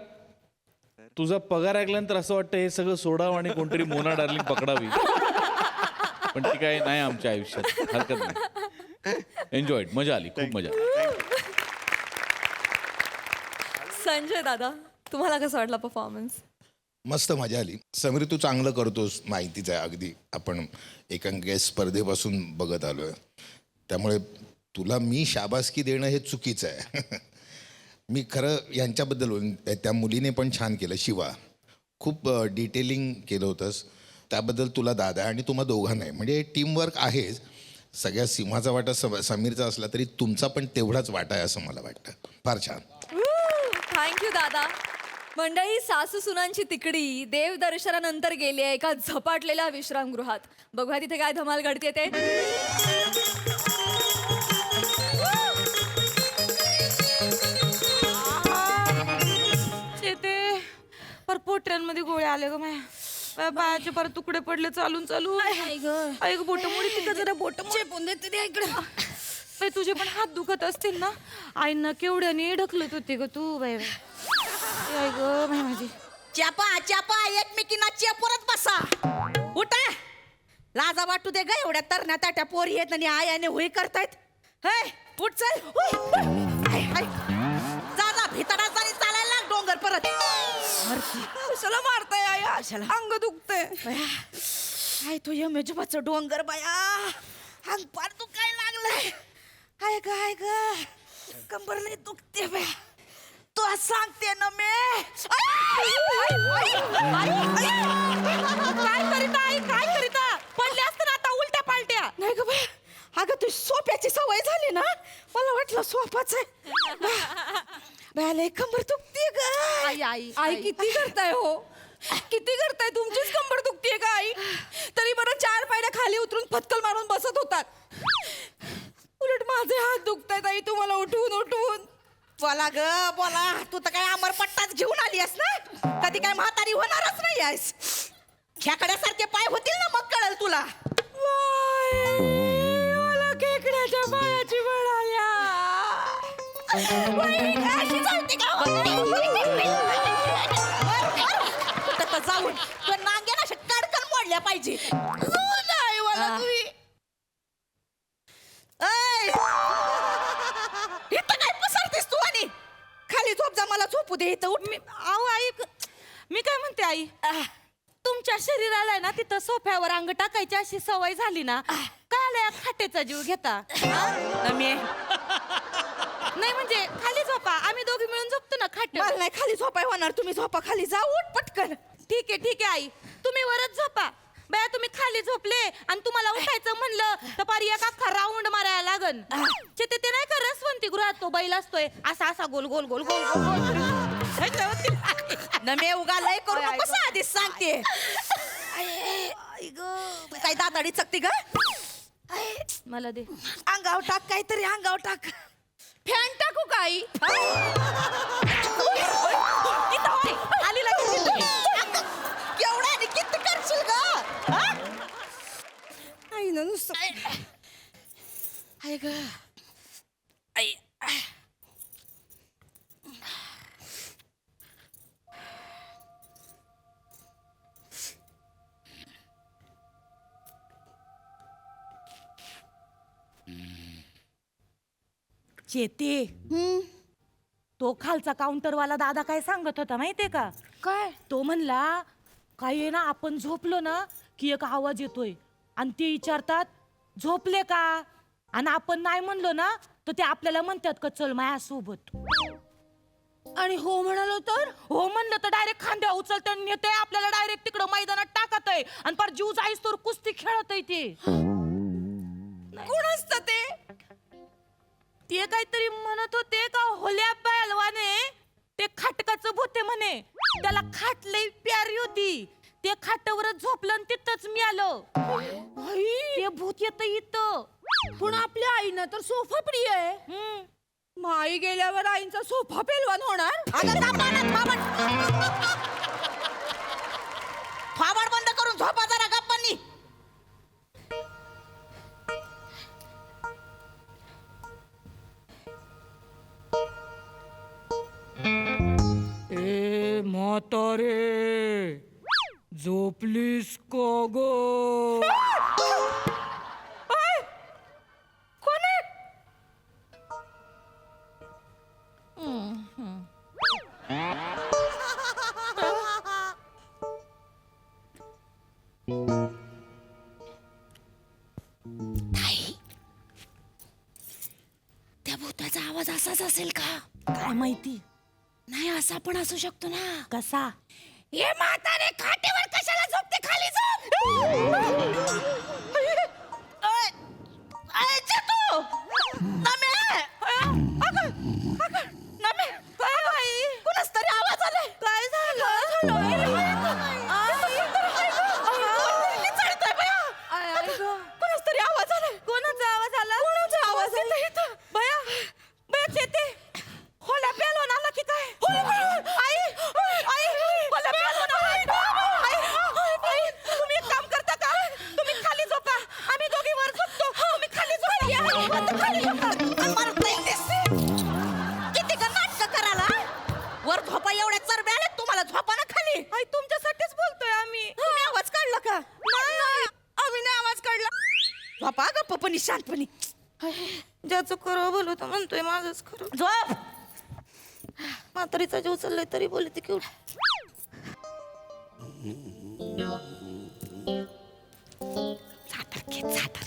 तुझा पगार ऐकल्यानंतर असं वाटतं हे सगळं सोडावं आणि कोणतरी मोना डार्लिंग पकडावी, पण ती काय नाही आमच्या आयुष्यात, हरकत नाही. एन्जॉयड, मजा आली, खूप मजा आली. संजय दादा, तुम्हाला कसं वाटला परफॉर्मन्स? मस्त मजा आली. समीर, तू चांगलं करतोस, माहितीच आहे. अगदी आपण एकांकिका स्पर्धेपासून बघत आलो आहे, त्यामुळे तुला मी शाबासकी देणं हे चुकीचं आहे. मी खरं यांच्याबद्दल बोलून, त्या मुलीने पण छान केलं. शिवा, खूप डिटेलिंग केलं होतंस, त्याबद्दल तुला दादा आणि तुम्हा दोघांनाही. म्हणजे टीमवर्क आहेच. सगळ्या सिंहाचा वाटा समीरचा असला तरी तुमचा पण तेवढाच वाटा आहे असं मला वाटतं. फार छान. थँक्यू दादा. मंडळी, सासू सुनांची तिकडी देवदर्शनानंतर गेली आहे एका झपाटलेल्या विश्रामगृहात. बघूया तिथे काय धमाल घडते ते. ते पर पोटऱ्यांमध्ये गोळे आले ग माझ्या बायाचे परत तुकडे पडले चालून चालून. आई ग बोट मोडी तिथं जरा बोट चेपून देते ते इकडं. बाई तुझे पण हात दुखत असतील ना. आईनं केवढ्याने ढकलत होते ग तू. बाई आई ग बाई माझी. चापा चापा एकमेकींना चेपरत बसा. उठा, लाजा वाटू दे ग. एवढ्या तरण्या ताट्या पोरी आहेत आणि आयाने होई करतायत. हे उठ चल. जा जा भितडा जाणी चालायला लाग डोंगर परत. कशाला मारताय आया? अंग दुखते. काय तू यमेजोबाचं डोंगर बाया. अंग पार दुखाय लागलंय. हाय ग कंबर लय दुखते बाया. तू आज सांगते ना मी. काय करीता आई, काय करीता? पडले असते ना आता उलट्या पालट्या. नाही ग बाया, अगं तू सोप्याची सवय झाली ना, मला वाटलं सोपाच आहे. बाया लय कंबर दुखते ग. आई किती करताय हो, किती करताय? तुमचीच कंबर दुखतीये का आई? तरी बरं 4 पायऱ्या खाली उतरून पत्कल मारून बसत होतात. उलट माझे हात दुखतायत आई, तुम्हाला उठवून उठवून. बोला ग बोला. तू तर काय अमरपट्टाच घेऊन आली आहेस ना. कधी काय म्हातारी होणारच नाही आहेस. खेकड्यासारखे पाय होतील ना, मग कळेल तुला. मला खेकड्याच्या पायाची वेळ आल्या. अशी चालते का? कुठं जाऊन तुझ्या नांग्याला अशा कडकन मोडल्या पाहिजे. नाही मला तुम्ही. इथं काय पसरतेस तू आणि खाली झोप जा. मला झोपू दे इथं उठ. आहो आई मी काय म्हणते आई तुमच्या शरीराला आहे ना तिथं सोफ्यावर अंग टाकायची अशी सवय झाली ना काय खाटेचा जीव घेता मी नाही म्हणजे खाली झोपा आम्ही दोघी मिळून झोपतो ना खाट. मला नाही खाली झोपाय होणार तुम्ही झोपा खाली जा उठ पटकन. ठीक आहे आई तुम्ही वरच झोपा. बाया तुम्ही खाली झोपले आणि तुम्हाला उठायचं म्हणलं तर पारी एक अख्खा राऊंड मारायला लागन. ते नाही का रसवंती गृहात तो बैल असतोय असा असा गोल गोल गोल गोल गोल नमे उगा लय करू नकोस आधीच सांगते. काय दाताडी चकती ग मला दे अंगावर टाक काहीतरी अंगावर टाक. फॅन टाकू काही आली केवढा किती करशील ग आई ना नुसतं आई ग आई चेते तो खालचा काउंटरवाला दादा काय सांगत होता माहितीये का काय तो म्हणला काय आहे ना आपण झोपलो ना की एक आवाज येतोय आणि ते विचारतात झोपले का आणि आपण नाही म्हणलो ना तर ते आपल्याला म्हणतात का चल माझ्यासोबत. आणि हो म्हणालो तर हो म्हणलं तर डायरेक्ट खांद्या उचलते आणि नेते आपल्याला डायरेक्ट तिकडं मैदानात टाकत आहे आणि पर जीव जाईस तर कुस्ती खेळत आहे ते. कोण असतं ते काहीतरी म्हणत होते का होल्या पहलवाने ते खाटकाचं भूते म्हणे त्याला खाट लई प्यारी होती ते खाटावरच झोपलं आणि तिथंच मी आलो. ते भूत येत इथं पण आपल्या आईनं तर सोफा प्रिय आहे. माई गेल्यावर आईंचा सोफा पेलवान होणार. फावड बंद करून झोपा जरा गप्पांनी. ए म्हातारे झोपलीस का गो. कोण आहे त्या भूताचा आवाज असाच असेल का काय माहिती नाही असा पण असू शकतो ना. कसा हे म्हातारे खाटेवर कशाला झोपते खाली झोप. कुणाच तरी आवाज आलाय काय झालं कुणाच तरी आवाज आलाय. कोणाचा आवाज आला कोणाचा आवाज आला बया बया चेते होला पेलवान आला की काय. आई आई होला पेलवान आई तुम्ही एक काम करता का तुम्ही खाली झोपा आम्ही दोघी वर झोपतो तुम्ही खाली झोपा. खाली झोपा किती का नाटक करायला वर झोपा एवढ्या चरब्या आहेत तुम्हाला झोपा ना खाली. आई तुमच्यासाठीच बोलतोय आम्ही. तुम्ही आवाज काढला का नाही आम्ही नाही आवाज काढला. झोपा गप्पपणी शांतपणी ज्याचं खरं बोलू तर म्हणतोय माझंच खरं. झोप म्हातारीचा जीव चाललाय तरी बोलते की उठ. सातार घेत सातार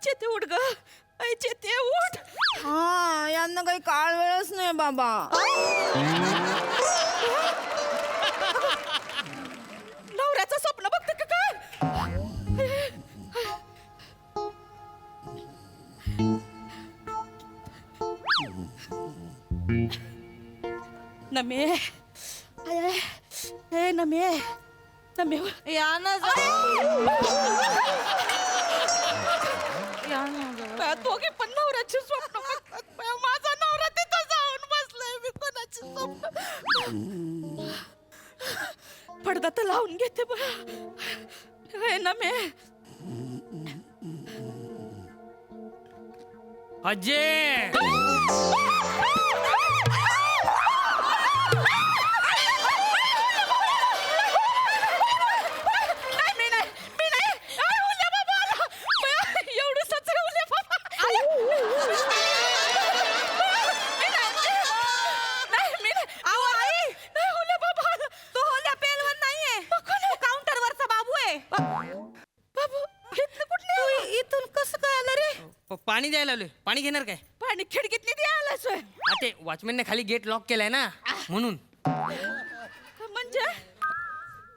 चेते उठ ग आई चेते उठ. हा यांना काही काळ वेळच नाही बाबा. नवऱ्याचं स्वप्न बघते का काय नमे हे नमे नमे या ना दोघे पण नवऱ्याची स्वप्न बघतात. माझा नवरा तिथं जाऊन बसलाय मी कोणाची स्वप्न पडदा तर लावून घेते बघा ना मी. अजय पाणी द्यायला आलोय. पाणी घेणार काय? पाणी खिडकीतली द्यायला सोय हा, ते वॉचमॅनने खाली गेट लॉक केलाय ना म्हणून.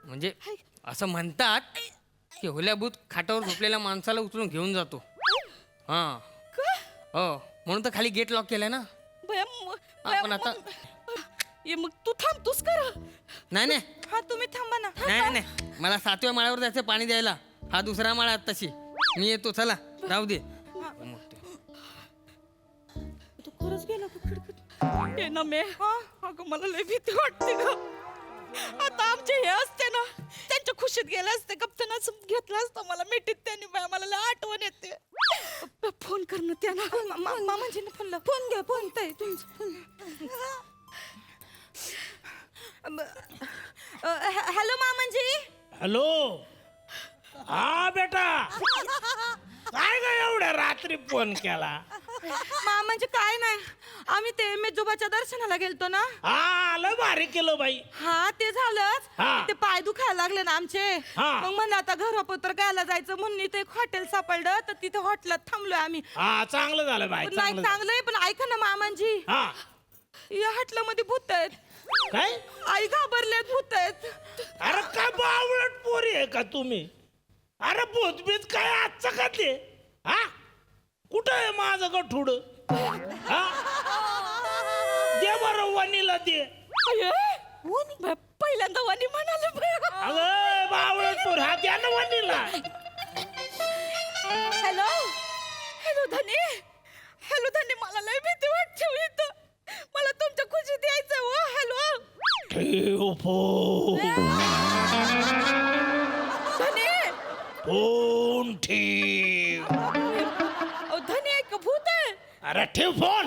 म्हणजे असं म्हणतात की होल्याभूत खाटावर झोपलेल्या माणसाला उचलून घेऊन जातो. हा हो, म्हणून तर खाली गेट लॉक केलाय ना. पण आता मग तू थांबतोस कर. नाही नाही हा तुम्ही थांबा ना. नाही नाही, मला 7व्या माळ्यावर जायचं पाणी द्यायला. हा 2रा माळा आहे तशी. मी येतो, चला राहू दे. तू खरंच गेला का खिडकीत? ये ना मे अगं मला लय भीती वाटते ग. आता आमचे हे असते ना, त्यांच्या खुशीत गेले असते, कप्तानाच घेतला असता मला मिठीत त्यांनी. बाय मला लय आठवण येते. फोन कर ना त्यांना. मामाजी फोन लाव. फोन घ्या. फोन ताई हॅलो मामाजी. हॅलो. हा बेटा, काय ग एवढ्या रात्री फोन केला? मामाजी काय नाही, आम्ही ते मेजोबाच्या दर्शनाला गेलतो ना. हा, आलं भारी केलं बाई. हा ते झालंच. हा. ते पाय दुखायला लागले ना आमचे. हा. मग म्हणलं आता घरापत्र घ्यायला जायचं म्हणून इथे एक हॉटेल सापडलं, तर तिथे हॉटेलात थांबलोय आम्ही. हा, चांगलं झालं बाई, नाही चांगलं झालं. चांगलंय, पण ऐका ना मामांजी, हा, या हॉटेलमध्ये भूत आहेत. काय? आई घाबरलेत, भूत आहेत. अरे काय बावळट पोरी आहे का तुम्ही? अरे भूतबीत काय आजचं का ते? हा, कुठं आहे माझं गठुड? हा, दे बरं वनीला दे. पहिल्यांदा वनी म्हणाले. अगं बावळट पोर, हा द्या ना वनीला. हॅलो हॅलो धनी. हॅलो धनी, मला लय भीती वाटते हो इथं. मला तुमच्या खुशीत यायचं हो. हॅलो ठेव फोन. धनी. फोन ठेव. धनी एक भूत आहे. अरे ठेव फोन.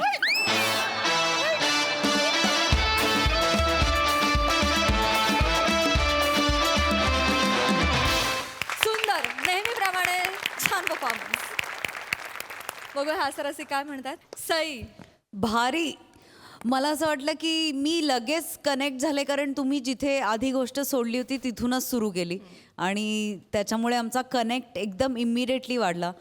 सुंदर, नेहमीप्रमाणे छान परफॉर्मन्स. बघू हा सरसी काय म्हणतात. सई. भारी. मला असं वाटलं की मी लगेच कनेक्ट झाले, कारण तुम्ही जिथे आधी गोष्ट सोडली होती तिथूनच सुरू केली आणि त्याच्यामुळे आमचा कनेक्ट एकदम इमिडिएटली वाढला.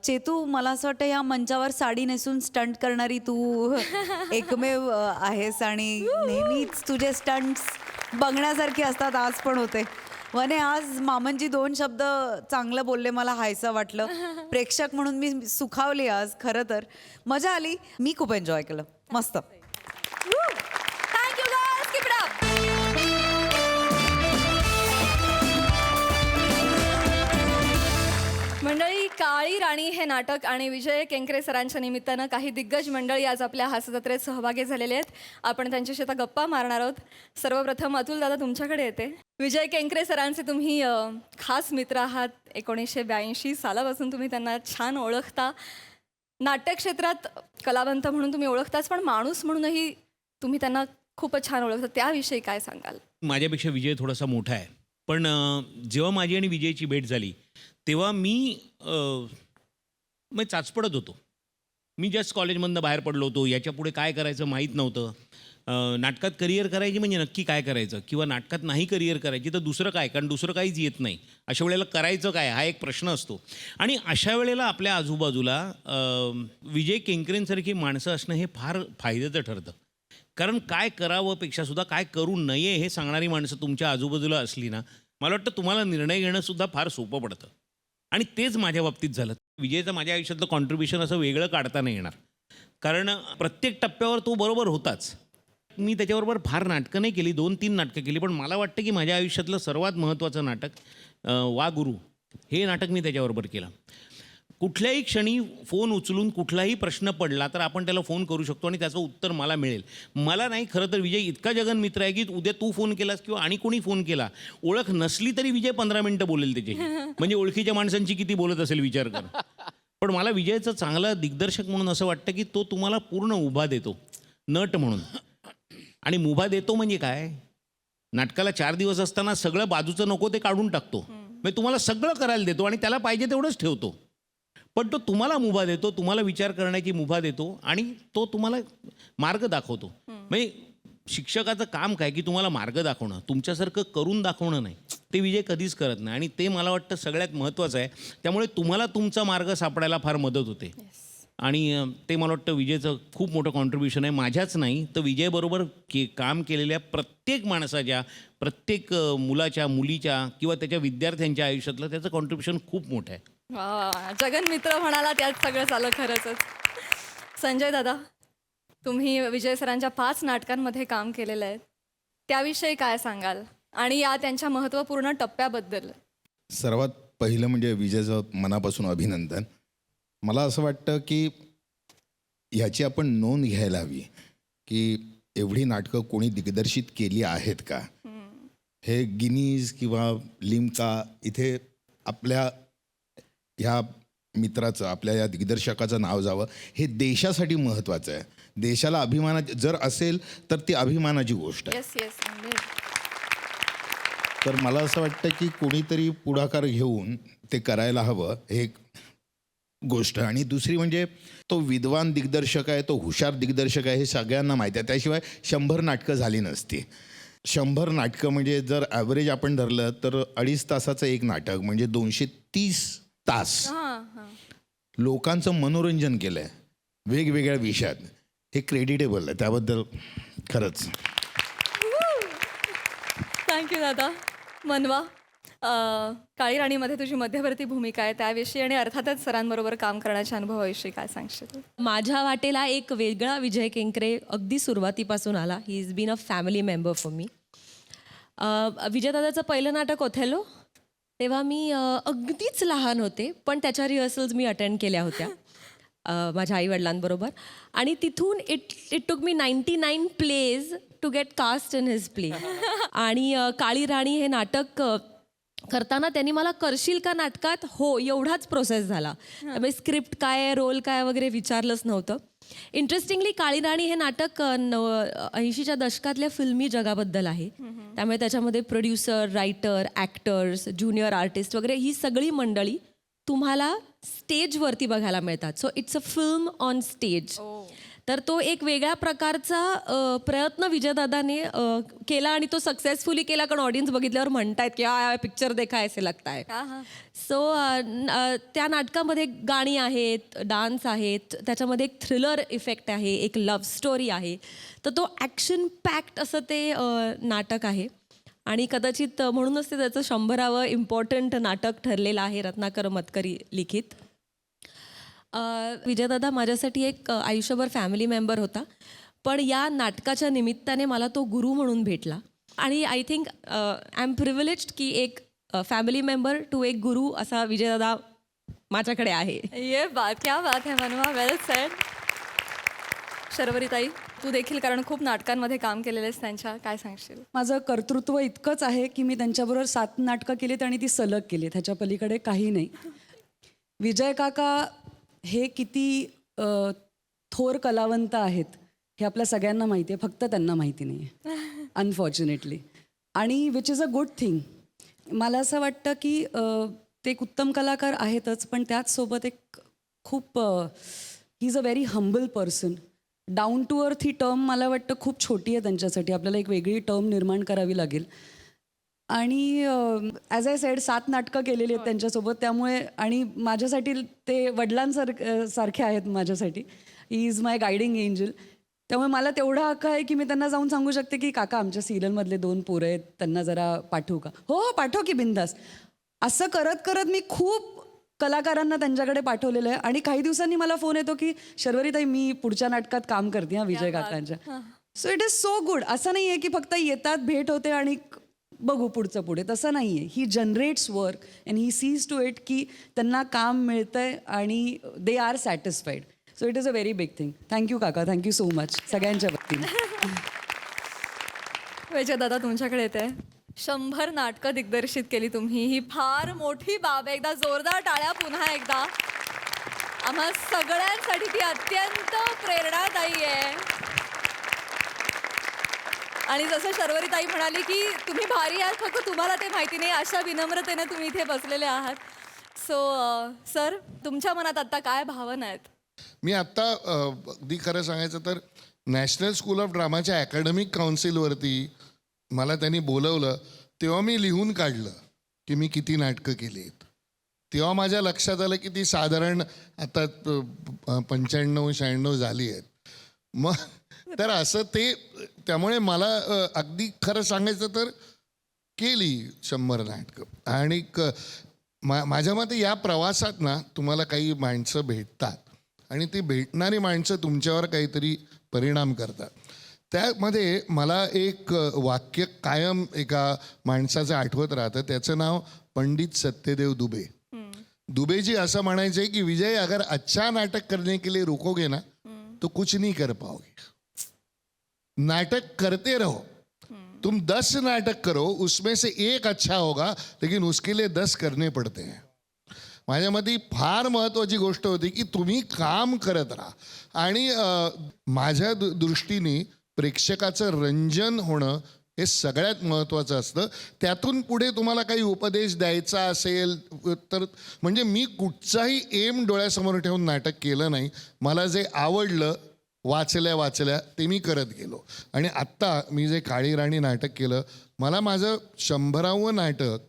चेतू, मला असं वाटतं या मंचावर साडी नेसून स्टंट करणारी तू एकमेव आहेस आणि नेहमीच तुझे स्टंट्स बघण्यासारखे असतात. आज पण होते. वने, आज मामनजी 2 शब्द चांगलं बोलले, मला हायसं वाटलं. प्रेक्षक म्हणून मी सुखावली आज. खरं तर मजा आली. मी खूप एन्जॉय केलं. मस्त. Thank you guys, keep it up. मंडळी, काळी राणी हे नाटक आणि विजय केंकरे सरांच्या निमित्तानं काही दिग्गज मंडळी आज आपल्या हास्यजत्रेत सहभागी झालेले आहेत. आपण त्यांच्याशी आता गप्पा मारणार आहोत. सर्वप्रथम अतुल दादा तुमच्याकडे येते. विजय केंकरे सरांचे तुम्ही खास मित्र आहात. 1982 सालापासून तुम्ही त्यांना छान ओळखता. नाट्यक्षेत्रात कलावंत म्हणून तुम्ही ओळखताच, पण माणूस म्हणूनही तुम्ही त्यांना खूपच छान ओळखता. त्याविषयी काय सांगाल? माझ्यापेक्षा विजय थोडासा मोठा आहे, पण जेव्हा माझी आणि विजयची भेट झाली तेव्हा मी चाचपडत होतो. मी जस्ट कॉलेजमधनं बाहेर पडलो होतो. याच्या पुढे काय करायचं माहीत नव्हतं. नाटकात करिअर करायची म्हणजे नक्की काय करायचं, किंवा नाटकात नाही करिअर करायची तर दुसरं काय, कारण दुसरं काहीच येत नाही. अशा वेळेला करायचं काय हा एक प्रश्न असतो. आणि अशा वेळेला आपल्या आजूबाजूला विजय केंकरेंसारखी माणसं असणं हे फार फायद्याचं ठरतं. कारण काय करावं पेक्षासुद्धा काय करू नये हे सांगणारी माणसं तुमच्या आजूबाजूला असली ना, मला वाटतं तुम्हाला निर्णय घेणंसुद्धा फार सोपं पडतं. आणि तेच माझ्या बाबतीत झालं. विजयचं माझ्या आयुष्यातलं कॉन्ट्रीब्युशन असं वेगळं काढता नाही येणार, कारण प्रत्येक टप्प्यावर तो बरोबर होताच. मी त्याच्याबरोबर फार नाटकं नाही केली, 2-3 नाटकं केली, पण मला वाटतं की माझ्या आयुष्यातलं सर्वात महत्त्वाचं नाटक वा गुरु हे नाटक मी त्याच्याबरोबर केलं. कुठल्याही क्षणी फोन उचलून कुठलाही प्रश्न पडला तर आपण त्याला फोन करू शकतो आणि त्याचं उत्तर मला मिळेल. मला नाही, खरं तर विजय इतका जगन मित्र आहे की उद्या तू फोन केलास किंवा आणि कोणी फोन केला, ओळख नसली तरी विजय 15 मिनटं बोलेल त्याच्याशी. म्हणजे ओळखीच्या माणसांची किती बोलत असेल विचार कर. पण मला विजयचं चांगला दिग्दर्शक म्हणून असं वाटतं की तो तुम्हाला पूर्ण उभा देतो नट म्हणून. आणि मुभा देतो म्हणजे काय, नाटकाला 4 दिवस असताना सगळं बाजूचं नको ते काढून टाकतो. म्हणजे तुम्हाला सगळं करायला देतो आणि त्याला पाहिजे तेवढंच ठेवतो. पण तो तुम्हाला मुभा देतो, तुम्हाला विचार करण्याची मुभा देतो आणि तो तुम्हाला मार्ग दाखवतो. म्हणजे शिक्षकाचं काम काय की तुम्हाला मार्ग दाखवणं, तुमच्यासारखं करून दाखवणं नाही. ते विजय कधीच करत नाही आणि ते मला वाटतं सगळ्यात महत्त्वाचं आहे. त्यामुळे तुम्हाला तुमचा मार्ग सापडायला फार मदत होते आणि ते मला वाटतं विजयचं खूप मोठं कॉन्ट्रीब्युशन आहे. माझ्याच नाही तर विजयबरोबर काम केलेल्या प्रत्येक माणसाच्या, प्रत्येक मुलाच्या, मुलीच्या किंवा त्याच्या विद्यार्थ्यांच्या आयुष्यातलं त्याचं कॉन्ट्रीब्युशन खूप मोठं आहे. वा, जगन मित्र म्हणाला त्यात सगळं झालं खरंच. संजय दादा, तुम्ही विजय सरांच्या 5 नाटकांमध्ये काम केलेलं आहे, त्याविषयी काय सांगाल आणि या त्यांच्या महत्त्वपूर्ण टप्प्याबद्दल? सर्वात पहिलं म्हणजे विजयचं मनापासून अभिनंदन. मला असं वाटतं की ह्याची आपण नोंद घ्यायला हवी की एवढी नाटकं कोणी दिग्दर्शित केली आहेत का. हे गिनीज किंवा लिम्का इथे आपल्या ह्या मित्राचं, आपल्या या दिग्दर्शकाचं नाव जावं हे देशासाठी महत्त्वाचं आहे. देशाला अभिमानाची जर असेल तर ती अभिमानाची गोष्ट आहे. Yes yes. तर मला असं वाटतं की कोणीतरी पुढाकार घेऊन ते करायला हवं, हे एक गोष्ट. आणि दुसरी म्हणजे तो विद्वान दिग्दर्शक आहे, तो हुशार दिग्दर्शक आहे हे सगळ्यांना माहिती आहे. त्याशिवाय 100 नाटकं झाली नसती. 100 नाटकं म्हणजे जर ॲव्हरेज आपण धरलं तर 2.5 तासाचं एक नाटक म्हणजे 230 तास लोकांचं मनोरंजन केलं आहे वेगवेगळ्या विषयात. हे क्रेडिटेबल आहे, त्याबद्दल खरंच थँक्यू दादा. मनवा, काळी राणीमध्ये तुझी मध्यवर्ती भूमिका आहे त्याविषयी आणि अर्थातच सरांबरोबर काम करण्याच्या अनुभवाविषयी काय सांगशील? माझ्या वाटेला एक वेगळा विजय केंकरे अगदी सुरुवातीपासून आला. He is been a family member for me. विजयदादाचं पहिलं नाटक ओथेलो तेव्हा मी अगदीच लहान होते, पण त्याच्या रिहर्सल्स मी अटेंड केल्या होत्या माझ्या आईवडिलांबरोबर. आणि तिथून इट टुक मी 99 plays to get cast in his play. आणि काळी राणी हे नाटक करताना त्यांनी मला करशील का नाटकात, हो एवढाच प्रोसेस झाला. त्यामुळे स्क्रिप्ट काय, रोल काय वगैरे विचारलंच नव्हतं. इंटरेस्टिंगली काळी राणी हे नाटक 80च्या दशकातल्या फिल्मी जगाबद्दल आहे. त्यामुळे त्याच्यामध्ये producer, writer, actors, junior artist वगैरे ही सगळी मंडळी तुम्हाला स्टेजवरती बघायला मिळतात. So it's a film on stage. तर तो एक वेगळ्या प्रकारचा प्रयत्न विजयदादाने केला आणि तो सक्सेसफुली केला, कारण ऑडियन्स बघितल्यावर म्हणतायत की हा पिक्चर देखा ऐसे लगता है. सो त्या नाटकामध्ये गाणी आहेत, डान्स आहेत, त्याच्यामध्ये एक थ्रिलर इफेक्ट आहे, एक लव्ह स्टोरी आहे. तर तो ॲक्शन पॅक्ड असं ते नाटक आहे आणि कदाचित म्हणूनच ते त्याचं 100वे इम्पॉर्टंट नाटक ठरलेलं आहे, रत्नाकर मतकरी लिखित. विजयदादा माझ्यासाठी एक आयुष्यभर फॅमिली मेंबर होता, पण या नाटकाच्या निमित्ताने मला तो गुरु म्हणून भेटला. आणि I think I am privileged की एक फॅमिली मेंबर टू एक गुरु असा विजयदादा माझ्याकडे आहे. ये बात, क्या बात है मनवा, वेल सेड. शर्वरीताई, तू देखील कारण खूप नाटकांमध्ये काम केलेलं आहेस त्यांच्या, काय सांगशील? माझं कर्तृत्व इतकंच आहे की मी त्यांच्याबरोबर 7 नाटकं केलीत आणि ती सलग केलीत, ह्याच्या पलीकडे काही नाही. विजय काका हे किती थोर कलावंत आहेत हे आपल्या सगळ्यांना माहिती आहे, फक्त त्यांना माहिती नाही आहे अनफॉर्च्युनेटली. आणि which is a good thing. मला असं वाटतं की ते एक उत्तम कलाकार आहेतच, पण त्याचसोबत एक खूप he is a very humble person. Down to earth he term मला वाटतं खूप छोटी आहे त्यांच्यासाठी. आपल्याला एक वेगळी टर्म निर्माण करावी लागेल. आणि ॲज आय सेड 7 नाटकं केलेली आहेत त्यांच्यासोबत, त्यामुळे आणि माझ्यासाठी ते वडिलांसारखे आहेत माझ्यासाठी. He is my guiding angel. त्यामुळे मला तेवढा हक्क आहे की मी त्यांना जाऊन सांगू शकते की काका आमच्या सिरियलमधले 2 पोरं आहेत, त्यांना जरा पाठवू का? हो हो पाठव की बिंदास. असं करत करत मी खूप कलाकारांना त्यांच्याकडे पाठवलेलं आहे. आणि काही दिवसांनी मला फोन येतो की शर्वरीताई मी पुढच्या नाटकात काम करते हा विजय काकांच्या. So it is so good. असं नाही आहे की फक्त येतात, भेट होते आणि बघू पुढचं पुढे, तसं नाही आहे. He generates work and he sees to it की त्यांना काम मिळतंय आणि they are satisfied. So it is a very big thing. Thank you काका, थँक्यू सो मच सगळ्यांच्या वतीने. विजय दादा, तुमच्याकडे येते. 100 नाटकं दिग्दर्शित केली तुम्ही, ही फार मोठी बाब आहे. एकदा जोरदार टाळ्या पुन्हा एकदा. आम्हा सगळ्यांसाठी ती अत्यंत प्रेरणादायी आहे. आणि जसं शर्वरीताई म्हणाली की तुम्ही भारी आहात, फक्त तुम्हाला ते माहिती नाही, अशा विनम्रतेने तुम्ही इथे बसलेले आहात. सो सर, तुमच्या मनात आत्ता काय भावना आहेत? मी आत्ता अगदी खरं सांगायचं तर नॅशनल स्कूल ऑफ ड्रामाच्या अकॅडमिक काउन्सिलवरती मला त्यांनी बोलवलं तेव्हा मी लिहून काढलं की मी किती नाटकं केली आहेत. तेव्हा माझ्या लक्षात आलं की ती साधारण आता 95-96 झाली आहेत. मग तर असं ते त्यामुळे मला अगदी खरं सांगायचं तर केली 100 नाटकं. आणि माझ्या मते या प्रवासात ना तुम्हाला काही माणसं भेटतात आणि ती भेटणारी माणसं तुमच्यावर काहीतरी परिणाम करतात. त्यामध्ये मला एक वाक्य कायम एका माणसाचं आठवत राहतं. त्याचं नाव पंडित सत्यदेव दुबे. दुबेजी असं म्हणायचे की विजय, अगर अच्छा नाटक करने के लिए रुकोगे ना तो कुछ नहीं कर पाओगे. नाटक करते रहो. तुम 10 नाटक करो, उसमें से एक अच्छा होगा, लेकिन उसके लिए 10 करने पड़ते हैं. माझ्या मते फार महत्त्वाची गोष्ट होती की तुम्ही काम करत राहा. आणि माझ्या दृष्टीने प्रेक्षकाचं रंजन होणं हे सगळ्यात महत्त्वाचं असतं. त्यातून पुढे तुम्हाला काही उपदेश द्यायचा असेल तर म्हणजे मी कुठचाही एम डोळ्यासमोर ठेवून नाटक केलं नाही. मला जे आवडलं वाचल्या ते मी करत गेलो. आणि आत्ता मी जे काळी राणी नाटक केलं, मला माझं 100वं नाटक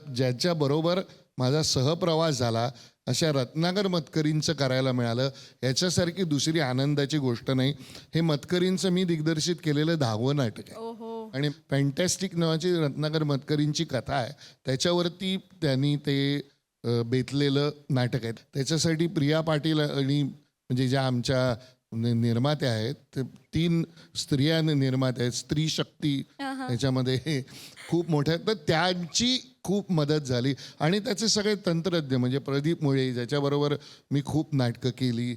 ज्याच्याबरोबर माझा सहप्रवास झाला अशा रत्नाकर मतकरींचं करायला मिळालं. याच्यासारखी दुसरी आनंदाची गोष्ट नाही. हे मतकरींचं मी दिग्दर्शित केलेलं 10वं नाटक आहे. आणि फॅन्टॅस्टिक नावाची रत्नाकर मतकरींची कथा आहे, त्याच्यावरती त्यांनी ते बेतलेलं नाटक आहे. त्याच्यासाठी प्रिया पाटील आणि म्हणजे ज्या आमच्या निर्मात्या आहेत, ते 3 स्त्रिया निर्मात्या आहेत. स्त्री शक्ती त्याच्यामध्ये खूप मोठ्या, तर त्यांची खूप मदत झाली. आणि त्याचे सगळे तंत्रज्ञ म्हणजे प्रदीप मुळे, ज्याच्याबरोबर मी खूप नाटकं केली.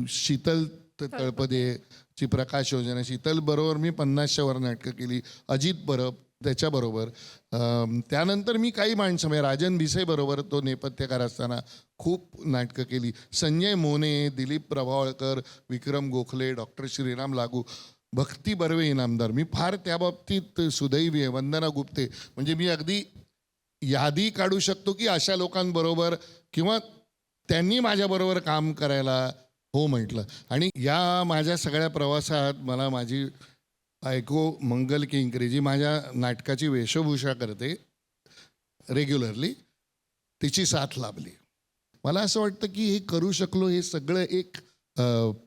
शीतल तळपदेची प्रकाश योजना, शीतलबरोबर मी 50च्या वर नाटकं केली. अजित परब त्याच्याबरोबर. त्यानंतर मी काही माणसं म्हणजे राजन भिसेबरोबर तो नेपथ्यकार असताना खूप नाटकं केली. संजय मोने, दिलीप प्रभावळकर, विक्रम गोखले, डॉक्टर श्रीराम लागू, भक्ती बर्वे इनामदार. मी फार त्या बाबतीत सुदैवी आहे. वंदना गुप्ते, म्हणजे मी अगदी यादी काढू शकतो की अशा लोकांबरोबर किंवा त्यांनी माझ्याबरोबर काम करायला हो म्हटलं. आणि या माझ्या सगळ्या प्रवासात मला माझी बायको मंगल केंकरे, जी माझ्या नाटकाची वेशभूषा करते रेग्युलरली, तिची साथ लाभली. मला असं वाटतं की हे करू शकलो, हे सगळं एक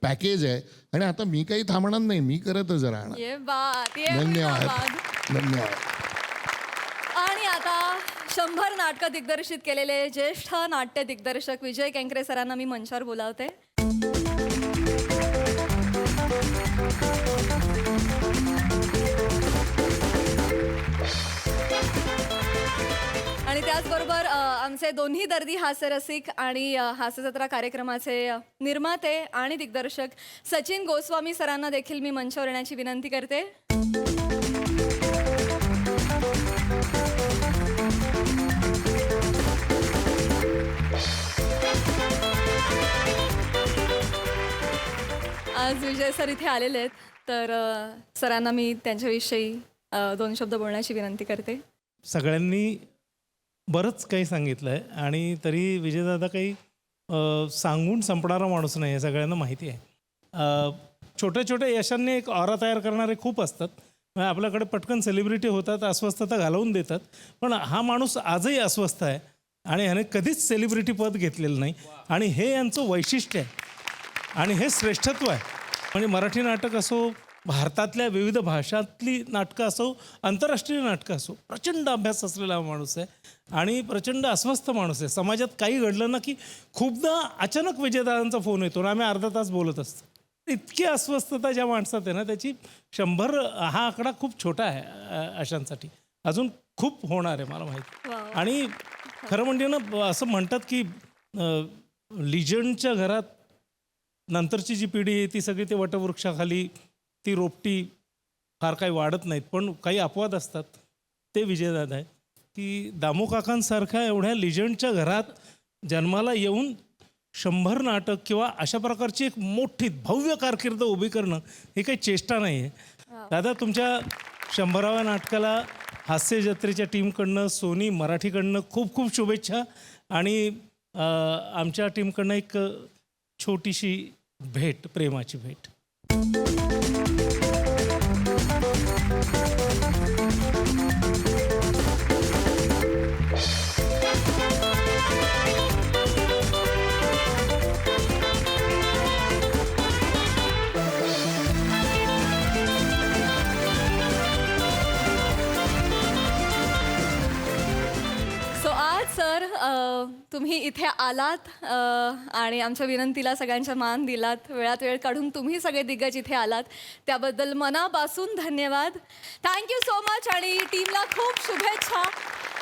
पॅकेज आहे. आणि आता मी काही थांबणार नाही, मी करतच राहणार. धन्यवाद. आणि आता 100 नाटकं दिग्दर्शित केलेले ज्येष्ठ नाट्य दिग्दर्शक विजय केंकरे सरांना मी मंचावर बोलावते. आणि त्याचबरोबर आमचे दोन्ही दर्दी हास्यरसिक आणि हास्यजत्रा कार्यक्रमाचे निर्माते आणि दिग्दर्शक सचिन गोस्वामी सरांना देखील मी मंचावर येण्याची विनंती करते. आज विजय सर इथे आलेले आहेत, तर सरांना मी त्यांच्याविषयी 2 शब्द बोलण्याची विनंती करते. सगळ्यांनी बरंच काही सांगितलं आहे आणि तरी विजयदादा काही सांगून संपणारा माणूस नाही, हे सगळ्यांना माहिती आहे. छोट्या छोट्या यशांनी एक ऑरा तयार करणारे खूप असतात. आपल्याकडे पटकन सेलिब्रिटी होतात, अस्वस्थता घालवून देतात. पण हा माणूस आजही अस्वस्थ आहे आणि ह्याने कधीच सेलिब्रिटी पद घेतलेलं नाही. आणि हे यांचं वैशिष्ट्य आहे आणि हे श्रेष्ठत्व आहे. म्हणजे मराठी नाटक असो, भारतातल्या विविध भाषातली नाटकं असो, आंतरराष्ट्रीय नाटकं असो, प्रचंड अभ्यास असलेला माणूस आहे आणि प्रचंड अस्वस्थ माणूस आहे. समाजात काही घडलं ना की खूपदा अचानक विजयदादांचा फोन येतो आणि आम्ही अर्धा तास बोलत असतो. इतकी अस्वस्थता ज्या माणसात आहे ना, त्याची 100 हा आकडा खूप छोटा आहे अशांसाठी. अजून खूप होणार आहे मला माहिती. आणि खरं म्हणजे ना, असं म्हणतात की लिजंडच्या घरात नंतरची जी पिढी आहे ती सगळी ते वटवृक्षाखाली ती रोपटी फार काही वाढत नाहीत. पण काही अपवाद असतात. ते विजयदादा आहे की दामू काकांसारख्या एवढ्या लिजंडच्या घरात जन्माला येऊन 100 नाटक किंवा अशा प्रकारची एक मोठी भव्य कारकीर्द उभी करणं ही काही चेष्टा नाही आहे. दादा, तुमच्या 100व्या नाटकाला हास्य जत्रेच्या टीमकडनं, सोनी मराठीकडनं खूप खूप शुभेच्छा. आणि आमच्या टीमकडनं एक छोटीशी भेट, प्रेमाची भेट. तुम्ही इथे आलात आणि आमच्या विनंतीला सगळ्यांच्या मान दिलात. वेळात वेळ काढून तुम्ही सगळे दिग्गज इथे आलात त्याबद्दल मनापासून धन्यवाद. थँक्यू सो मच आणि टीमला खूप शुभेच्छा.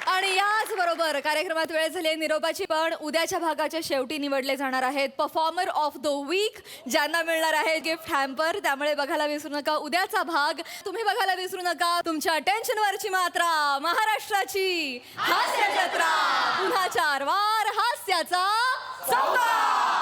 आणि याचबरोबर कार्यक्रमात वेळ झाली आहे निरोपाची. पण उद्याच्या भागाच्या शेवटी निवडले जाणार आहेत परफॉर्मर ऑफ द वीक, ज्यांना मिळणार आहे गिफ्ट हॅम्पर. त्यामुळे बघायला विसरू नका उद्याचा भाग. तुम्ही बघायला विसरू नका तुमच्या टेन्शनवरची मात्रा, महाराष्ट्राची हास्य जत्रा. पुन्हा 4 वार हास्याचा संवाद.